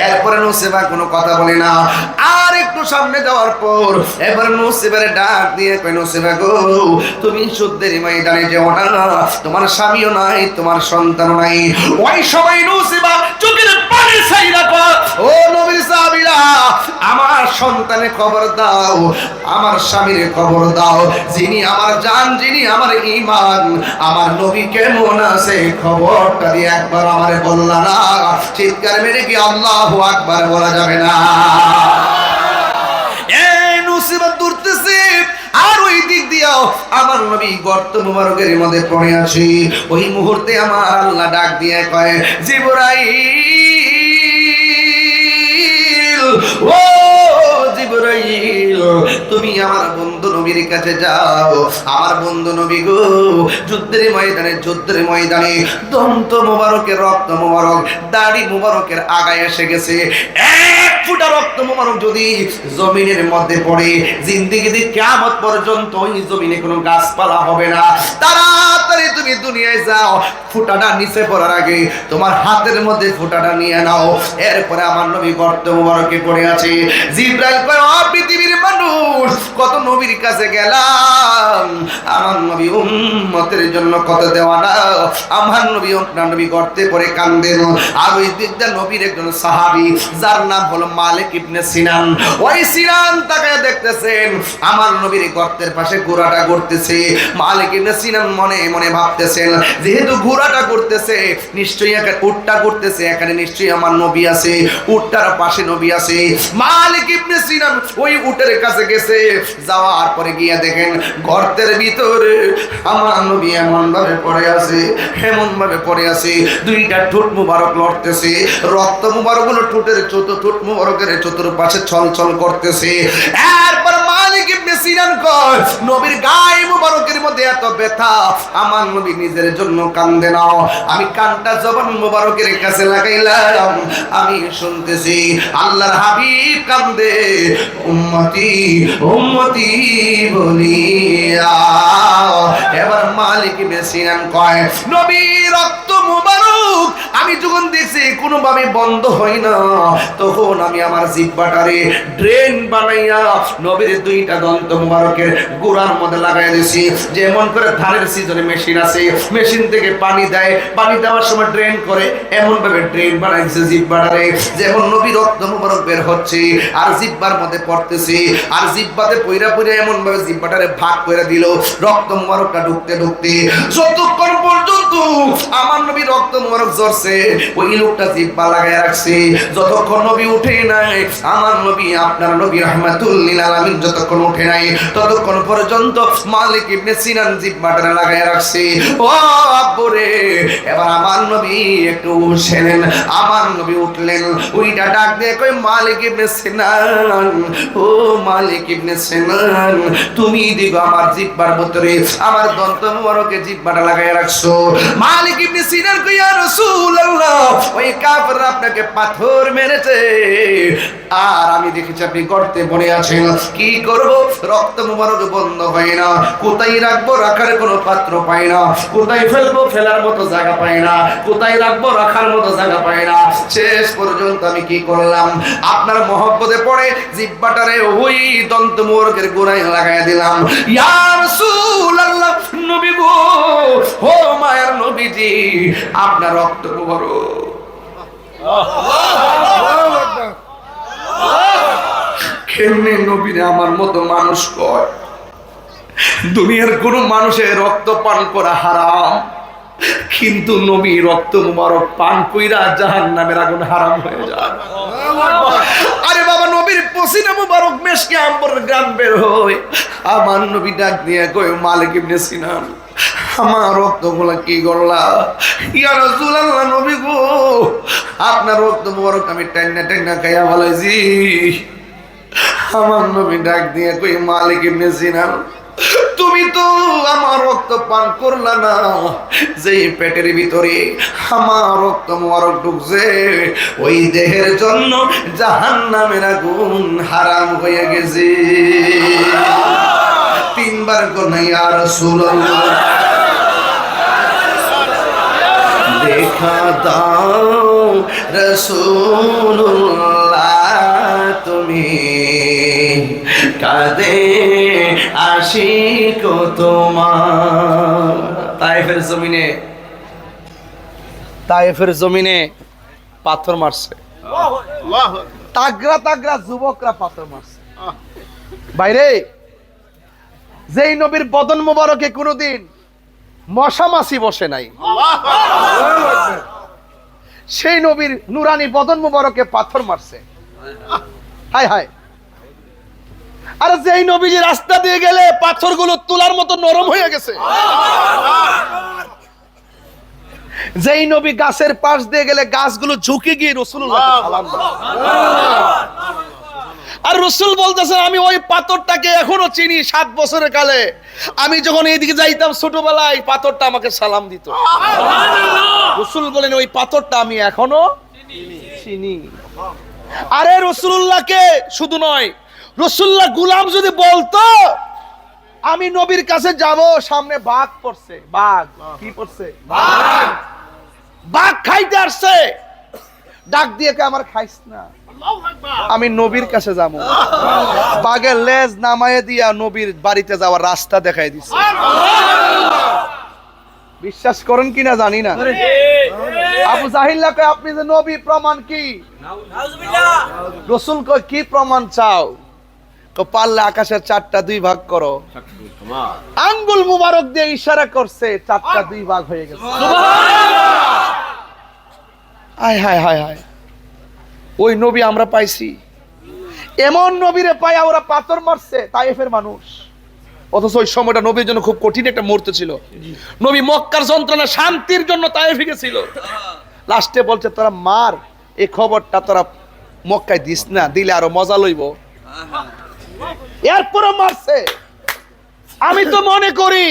Speaker 1: এরপরে নূসেবা কোনো কথা বলে না। আর একটু সামনে যাওয়ার পর এবার নূসেবারে ডাক দিয়ে কই, নূসেবা গো, তুমি যুদ্ধের ময়দানে যেও না, তোমার স্বামীও নাই, তোমার সন্তানও নাই। ওই সবাই নূসেবা চোখের পানি ছাইরা কয়, ও নবীর সাহাবীরা, আমার সন্তানের খবর দাও, আমার স্বামীর খবর দাও, যিনি আমার জান, যিনি আমার ঈমান, আমার নবী কেমন আছে, খবরটা দিয়ে একবার আমারে বললা না? চিৎকার মেরে কি আল্লাহু আকবার বলা যাবে না? এই নূসেবা দূরতেছে, আর ওই দিক দিয়েও আমার নবী গর্ত মুবারকের মধ্যে পড়ে আছে। ওই মুহূর্তে আমার আল্লাহ ডাক দিয়ে কয়, জিবরাইল, ও জিবরাইল, তুমি আমার বন্ধু নবীর কাছে যাও। আমার বন্ধু নবী গো, যুদ্ধের ময়দানে দন্ত মুবারকের রক্ত মুবারক দাড়ি মুবারকের আগায় এসে গেছে। 1 ফোঁটা রক্ত মুবারক যদি জমিনের মধ্যে পড়ে, জিন্দেগিতে কিয়ামত পর্যন্ত ওই জমিনে কোনো গাছপালা হবে না। তাড়াতাড়ি তুমি দুনিয়ায় যাও, ফোঁটাটা নিচে পড়ার আগে তোমার হাতের মধ্যে ফোঁটাটা নিয়ে নাও। এরপরে আমার নবী গর্ত মুবারকে পড়ে আছে। জিবরাইল কয়, ও পৃথিবীর মানুষ, কত নবীর কাছে গেলাম, আমার নবী উম্মতের জন্য কত দেওয়া না। আমার নবী আপনার নবী গর্তে পড়ে কান্দেন। আর ওই দিকটা নবীর একজন সাহাবী, যার নাম হলো মালিক ইবনে সিনান। ওই সিনান তাকায় দেখতেছেন আমার নবীর গর্তের পাশে ঘোড়াটা ঘুরতেছে। মালিক ইবনে সিনান মনে মনে ভাবতেছেন, যেহেতু ঘোড়াটা ঘুরতেছে, নিশ্চয়ই একটা উটটা ঘুরতেছে, এখানে নিশ্চয়ই আমার নবী আছে, উটটার পাশে নবী আছে। মালিক ইবনে সিনান ওই উটের কাছে গেছে, যাওয়ার পরে গিয়ে দেখেন গর্তের ভিতরে আমার নবী এমন ভাবে পড়ে আছে, এমন ভাবে পড়ে আছে, 2টা ঠোঁট মুবারক লড়তেছে, রক্ত মুবারক গুলো ঠোঁট মুবারকের চতুর্পাশে ছলছল করতেছে। এরপর মালিক ইবনে সিনান কয়, নবীর গায়ে মুবারকের মধ্যে এত ব্যথা, আমার নবী নিজের জন্য কান্দে না, আমি কানটা জবান মুবারকের কাছে লাগাইলাম, আমি শুনতেছি আল্লাহর হাবিব কান্দে, উম্মতি উম্মতি বলিয়া। এবার মালিক ইবনে সিনান কয়, নবী রক্ত মুবারক আমি যখন দেখছি কোনোভাবে বন্ধ হয় না, তখন আমি আমার জিহ্বাটারে ড্রেন বানাইয়া নবীর দুইটা দন্ত মুবারকের গোড়ার মধ্যে লাগাই দিয়েছি। যেমন করে ধানের সিজনে মেশিন আছে, মেশিন থেকে পানি দেয়, পানি দেওয়ার সময় ড্রেন করে, এমন ভাবে ড্রেন বানাইছে জিহ্বাটারে, যেমন নবীর রক্ত মুবারক বের হচ্ছে আর জিহ্বার মধ্যে পড়তেছে, আর জিহ্বাতে পইরা পইরা এমন ভাবে জিহ্বাটারে ভাগ করে দিল রক্ত মুবারকটা ঢুকতে ঢুকতে। যতক্ষণ পর্যন্ত আমার নবী রক্ত মুবারক ঝরছে, ওই লোকটা জিহ্বা লাগায় রাখছে। যতক্ষণ নবী উঠে নাই, আমার নবী আপনার নবী রাহমাতুল লিল আলামিন যতক্ষণ উঠে নাই, ততক্ষণ পর্যন্ত মালিক ইবনে সিনান জিহ্বাটা লাগায় রাখছে। ও আব্বুরে, এবার আমার নবী একটু উঠলেন, আমার নবী উঠলেন, ওইটা ডাক দিয়ে কই মালিক ইবনে সিনান, ও মালিক ইবনে সিনান, তুমি দিগো আমার জিহ্বার ভিতরে আমার দন্ত মুবারকে জিহ্বাটা লাগায় রাখছো। মালিক ইবনে সিনান কই ইয়া রাসূলুল্লাহ, ওই কাফেররা আপনাকে পাথর মেরেছে, আর আমি দেখেছি আপনি গর্তে পড়ে আছেন, কি করব? রক্ত মুবারক বন্ধ হয় না, কোথায় রাখবো রাখার কোনো পাত্র পাই না, কোথায় ফেলবো ফেলার মতো জায়গা পাই না, কোথায় রাখবো রাখার মতো জায়গা পাই না। শেষ পর্যন্ত আমি কি করলাম? আপনার মহব্বতে পড়ে জিহ্বাটারে ওই দন্ত মুবারকের গোড়ায় লাগায় দিলাম। ইয়া রাসূলুল্লাহ, নবী গো, ও মায়ের নবীজি, আপনার রক্ত মুবারক। কেমনে নবীরে আমার মতো মানুষ কয়? দুনিয়ার কোন মানুষের রক্ত পান করা হারাম, কিন্তু নবী রক্ত মুবারক পান কইরা জাহান্নামের আগুন হারাম হয়ে যায়। আরে বাবা, নবীর পসিনা মুবারক মেশকে আম্বর গ্রাম বের হয়, আমার নবী ডাক দিয়ে কই মালিক ইবনে সিনান, আমার রক্তগুলা কি করলা? ইয়া রাসূলুল্লাহ, নবী গো, আপনার রক্ত মুবারক আমি টাইনা টাইনা খাইয়া ফেলাইছি। আমার নবী ডাক দিয়ে কই মালিক ইবনে সিনান, তুমি তো আমার রক্ত পান করলা না, যেই পেটের ভিতরে আমার রক্ত মুবারক ঢুকছে, ওই দেহের জন্য জাহান্নামের আগুন হারাম হয়ে গেছে। তিনবার কোন ইয়া রাসূলুল্লাহ, দেখা দাও রাসূলুল্লাহ, তুমি কাঁদে আশিক তোমার। তায়েফের জমিনে পাথর মারছে, তাগরা তাগরা যুবকরা পাথর মারছে। বাইরে যেই নবীর বদন মোবারকে কোনোদিন মশা মাছি বসে নাই, সেই নবীর নুরানি বদন মোবারকে পাথর মারছে। হায় হায়, আর যেই নবীজি রাস্তা দিয়ে গেলে পাথরগুলো তুলার মতো নরম হয়ে গেছে, যেই নবী গাছের পাশ দিয়ে গেলে গাছগুলো ঝুঁকে গিয়ে রাসূলুল্লাহকে সালাম দেয়। আর রাসূল বলতেছেন, আমি ওই পাথরটাকে এখনো চিনি। 7 বছরের কালে আমি যখন এইদিকে যাইতাম ছোটবেলায়, পাথরটা আমাকে সালাম দিত। রাসূল বলেন, ওই পাথরটা আমি এখনো চিনি। আরে রাসূলুল্লাহকে শুধু নয়, রাসূলুল্লাহ গোলাম যদি বলতো আমি নবীর কাছে যাব, সামনে বাঘ পড়ছে, বাঘ কি পড়ছে, বাঘ খাইতে আসছে, ডাক দিয়ে কে আমার খাইস না, আমি নবীর কাছে যাবো, বাঘের লেজ নামায়ে দিয়া নবীর বাড়িতে যাওয়ার রাস্তা দেখাই দিছে। বিশ্বাস করেন কিনা জানি না। আবু জাহিল্লা কয়, আপনি যে নবী, প্রমাণ কি? রাসূল কয়, কি প্রমাণ চাও? পারলে আকাশের 4টা 2 ভাগ করো। আঙ্গুল মুবারক দিয়ে ইশারা করছে, 4টা 2 ভাগ হয়ে গেছে। হায় হায় হায় হায়, ওই নবী আমরা পাইছি। এমন নবীরে পাইয়া ওরা পাথর মারছে তায়েফের মানুষ। অথচ ওই সময়টা নবীর জন্য খুব কঠিন একটা মুহূর্ত ছিল। নবী মক্কার যন্ত্রণা শান্তির জন্য তায়েফে গেছিল। লাস্টে বলছে, তোরা মার, এই খবরটা তোরা মক্কায় দিস না, দিলে আরো মজা লইব। এরপরে মারছে। আমি তো মনে করি,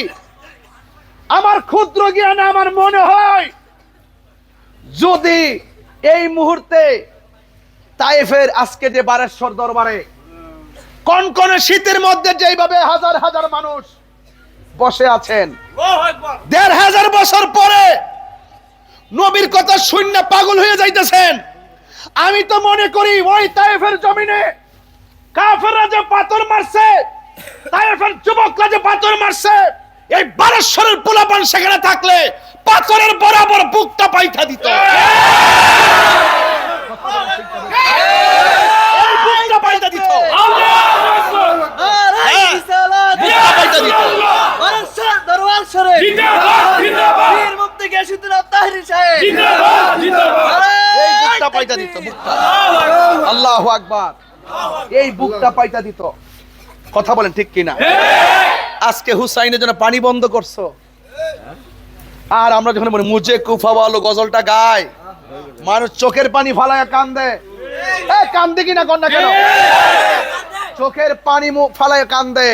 Speaker 1: আমার ক্ষুদ্র জ্ঞানে আমার মনে হয়, যদি এই মুহূর্তে তায়েফের আজকে যে বারেশ্বর দরবারে কনকনে শীতের মধ্যে যেভাবে হাজার হাজার মানুষ বসে আছেন, 1500 বছর পরে নবীর কথা শূন্য পাগল হয়ে যাইতেছেন। আমি তো মনে করি ওই তায়েফের জমিনে কাফেররা যে পাথর মারছে, তায়েফের যুবকরা যে পাথর মারছে, এই বারেশ্বরের পোলাপান সেখানে থাকলে পাথরের বরাবর বুকটা পাইতা দিত। এই বুকটা পাইতা দিত। বুকটা পাইতা দিত।
Speaker 4: দরবার সরে
Speaker 2: জিন্দাবাদ জিন্দাবাদ
Speaker 4: বীর মুক্তি গেসুদ্দিন তাহরি সাহেব
Speaker 2: জিন্দাবাদ জিন্দাবাদ
Speaker 1: এই বুকটা পাইতা দিত। বুকটা, আল্লাহু আকবার, এই বুকটা পাইতা দিত। কথা বলেন ঠিক কিনা? আজকে হুসাইনের জন্য পানি বন্ধ করছো, আর আমরা যখন বলি মুঝে কুফা বলো গজলটা গায়, মানুষ চোখের পানি ফালায় কান্দে। কান্দে কিনা কন্যা কেন? চোখের পানি ফালায় কান্দে।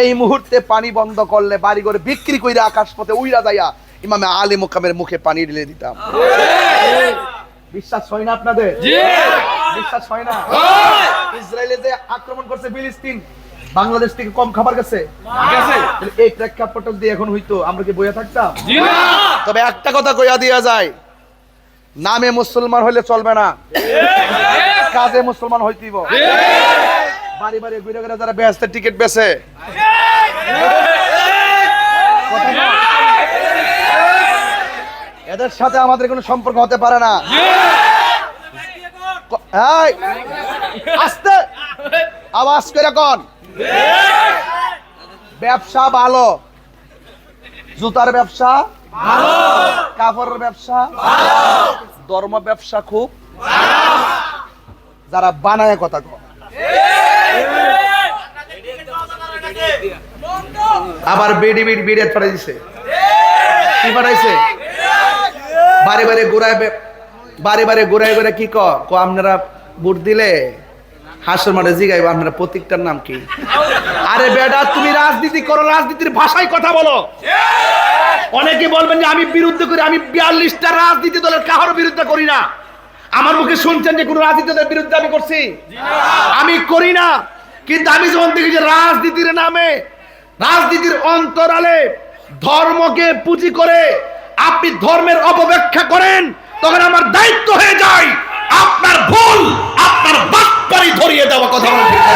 Speaker 1: এই মুহূর্তে পানি বন্ধ করলে বাড়ি করে বিক্রি কইরা আকাশ পথে উইরা যাইয়া ইমামে আলী মুকামের মুখে পানি ঢেলে দিতাম। বিশ্বাস হয় না আপনাদের? বিশ্বাস হয় না? ইসরায়েলে যে আক্রমণ করছে ফিলিস্তিন, বাংলাদেশ থেকে কম খাবার গেছে? এই প্রেক্ষাপট দিয়ে এখন হইতো আমরা কি বইয়া থাকতাম? তবে একটা কথা কইয়া দিয়া যায়, নামে মুসলমান হইলে চলবে না, কাজে মুসলমান হইতেইব। বাড়ি বাড়ি ঘুরে ঘুরে যারা বেহেশতের টিকিট বেচে, এদের সাথে আমাদের কোনো সম্পর্ক হতে পারে না। এই, আস্তে আওয়াজ করে কোন ব্যবসা ভালো, জুতার ব্যবসা ভালো, কাপড়ের ব্যবসা ভালো, ধর্ম ব্যবসা খুব যারা বানায় কথা কয়। আবার বেডি বেডি বেডে ছড়াই দিছে। কি পাঠাইছে? বারে বারে ঘুরায়, বারে বারে ঘুরায় ঘুরে কি ক আপনারা ভোট দিলে হাসর মাঠে জিগাইব আপনারা প্রতীকটার নাম কি? আরে বেটা, তুমি রাজনীতি করো, রাজনীতির ভাষায় কথা বলো। অনেকে বলবেন যে আমি বিরুদ্ধে করি, আমি 42টা রাজনীতি দলের কারোর বিরুদ্ধে করি না। আমার মুখে শুনছেন যে কোন রাজনীতি দলের বিরুদ্ধে আমি করছি? আমি করি না। কিন্তু আমি যখন দেখি যে রাজনীতির নামে, রাজনীতির অন্তরালে ধর্মকে পুঁজি করে আপনি ধর্মের অপব্যাখ্যা করেন, তখন আমার দায়িত্ব হয়ে যায় আপনার ভুল আপনার বাটপারি ধরিয়ে দেওয়া। কথা বলেন ঠিক না?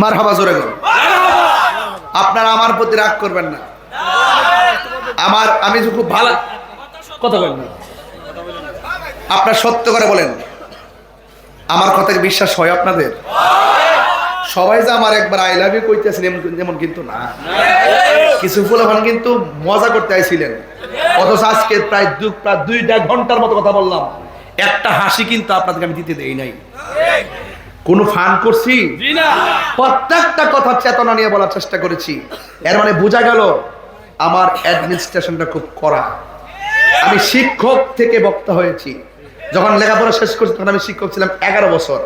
Speaker 1: মারহাবা, জোরে বলুন। আপনারা আমার প্রতি রাগ করবেন না। আমি খুব ভালো কথা বলেন না, আপনার সত্য করে বলেন। আমার কথায় বিশ্বাস হয় আপনাদের? সবাই যে আমার একবার আই লাভ ইউ কইতেছেন যেমন কিন্তু না। কিছু ফুলাফান কিন্তু মজা করতে আইছিলেন, অথচ আজকে প্রায় 2 ঘন্টার মতো কথা বললাম, একটা হাসি কিন্তু আপনাদেরকে আমি দিতে দেই নাই। কোন ফান করছি? প্রত্যেকটা কথা চেতনা নিয়ে বলার চেষ্টা করেছি। এর মানে বোঝা গেল আমার অ্যাডমিনিস্ট্রেশনটা খুব কড়া। আমি শিক্ষক থেকে বক্তা হয়েছি। যখন লেখাপড়া শেষ করছি তখন আমি শিক্ষক ছিলাম 11 বছর।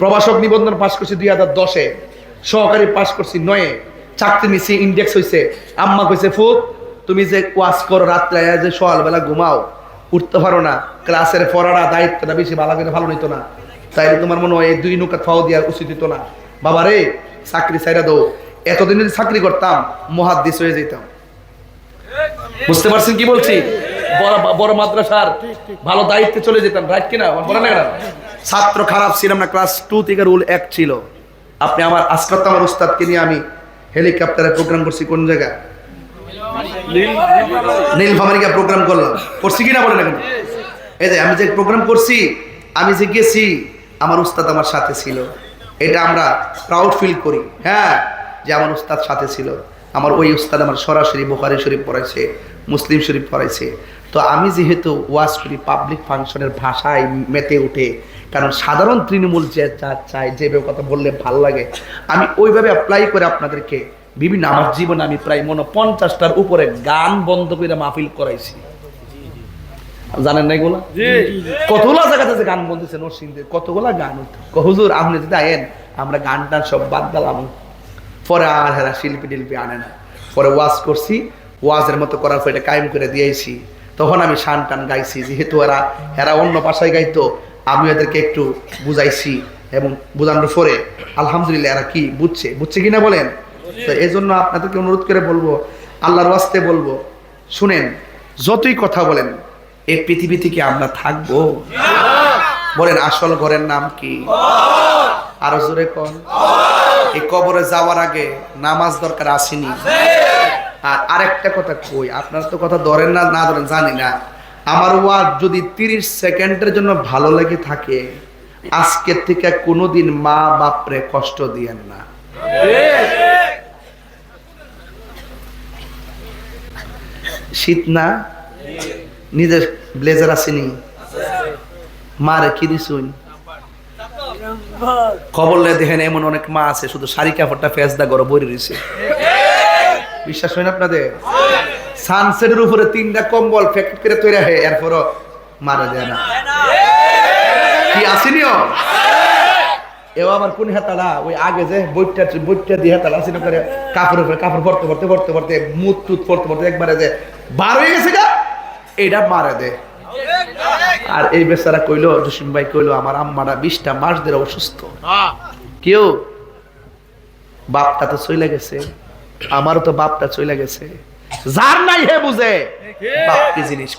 Speaker 1: প্রভাষক নিবন্ধন পাশ করছি 2010-এ, সহকারী পাশ করছি 9-এ, চাকরি নিছি, ইন্ডেক্স হয়েছে। আম্মা কইছে, ফুক তুমি যে ওয়াজ করো রাত্রে, যে সকালবেলা ঘুমাও, উঠতে পারো না, ক্লাসের পড়াটা দায়িত্বটা বেশি ভালো করে ভালো নিত না, তাইলে তোমার মনে হয় 2 নৌকা ফাও দেওয়া উচিত হতো না। বাবা রে, চাকরি ছাইরা দাও। এতদিন যদি চাকরি করতাম মুহাদ্দিস হয়ে যেতাম। বুঝতে পারছেন কি বলছি? বড় মাদ্রাসার ভালো দায়িত্বে চলে যেতাম, রাইট কিনা বলেন না? ছাত্র খারাপ ছিলাম না, ক্লাস 2 থেকে রুল 1 ছিল। আপনি আমার আজকে তো আমার উস্তাদকে নিয়ে আমি হেলিকপ্টারে প্রোগ্রাম করছি। কোন জায়গায়? নীলফামারীতে প্রোগ্রাম করছি কিনা বলেন এখন? এই যে আমি যে প্রোগ্রাম করছি, আমি যে গেছি, আমার উস্তাদ আমার সাথে ছিল। এটা আমরা প্রাউড ফিল করি, হ্যাঁ, যে আমার উস্তাদ সাথে ছিল। আমার ওই উস্তাদ আমার সরাসরি বুখারী শরীফ পড়াইছে, মুসলিম শরীফ পড়াইছে। তো আমি যেহেতু ওয়াজ করি পাবলিক ফাংশনের ভাষায় মেতে উঠে, কারণ সাধারণ তৃণমূল যে যা চায়, যেভাবে কথা বললে ভাল লাগে, আমি ওইভাবে অ্যাপ্লাই করে আপনাদেরকে বিভিন্ন, আমার জীবনে আমি প্রায় 50টার উপরে গান বন্ধ করে মাহফিল করাইছি। জানেন না এগুলা? কতগুলা জায়গাতে গান বলতেছে, নরসিংদীর কতগুলা গান। হুজুর আপনি যদি আয়েন, আমরা গান টান সব বাদ দিলাম। পরে আর হেরা শিল্পী টিল্পি আনে না। পরে ওয়াজ করছি, ওয়াজের মতো করার পর এটা কায়েম করে দিয়েছি। তখন আমি শান টান গাইছি, যেহেতু এরা অন্য ভাষায় গাইতো, আমি এদেরকে একটু বুঝাইছি এবং বোঝানোর পরে আলহামদুলিল্লাহ এরা কি বুঝছে কিনা বলেন। তো এই জন্য আপনাদেরকে অনুরোধ করে বলবো, আল্লাহর ওয়াস্তে বলবো, শুনেন, যতই কথা বলেন এই পৃথিবী থেকে আমরা থাকবো? বলেন আসল ঘরের নাম কি? আরো জোরে কোন। এই কবরে যাওয়ার আগে নামাজ দরকার আসেনি? আর আরেকটা কথা কই, আপনারা তো কথা ধরেন না না ধরেন জানি না, আমার ওয়াজ যদি 30 সেকেন্ডের জন্য ভালো লেগে থাকে, আজকের থেকে কোনোদিন মা বাপরে কষ্ট দিয়েন না। শীত না, নিজের ব্লেজার আসেনি, মারে কি দিছুন? খবর লে দেখেন এমন অনেক মা আছে শুধু শাড়ি কাপড়টা ফেসদা গরো বইরে রয়েছে। বিশ্বাস হয় না আপনাদের? সানসেটের উপরে 3টা কম্বল প্যাকেট করে তৈরি হয়, এরপরও মারা যায় না। কি আসেনিও এও আবার কোন হেতালা, ওই আগে যে বইটা দিয়ে হেতালা আসেনি করে কাপড়ের উপরে কাপড় ভরতে মুখ টুত পড়তে একবারে যে বার হয়ে গেছে গা, এটা মারা দেয়। আর এই বেচারা কইলো, জসিম ভাই কইলো, আমার আম্মারা 20টা মাস ধরে অসুস্থ। কেউ বাপটা তো চলে গেছে, আমারও তো বাপটা চলে গেছে, যার নাই হে বুঝে বাপ কি জিনিস।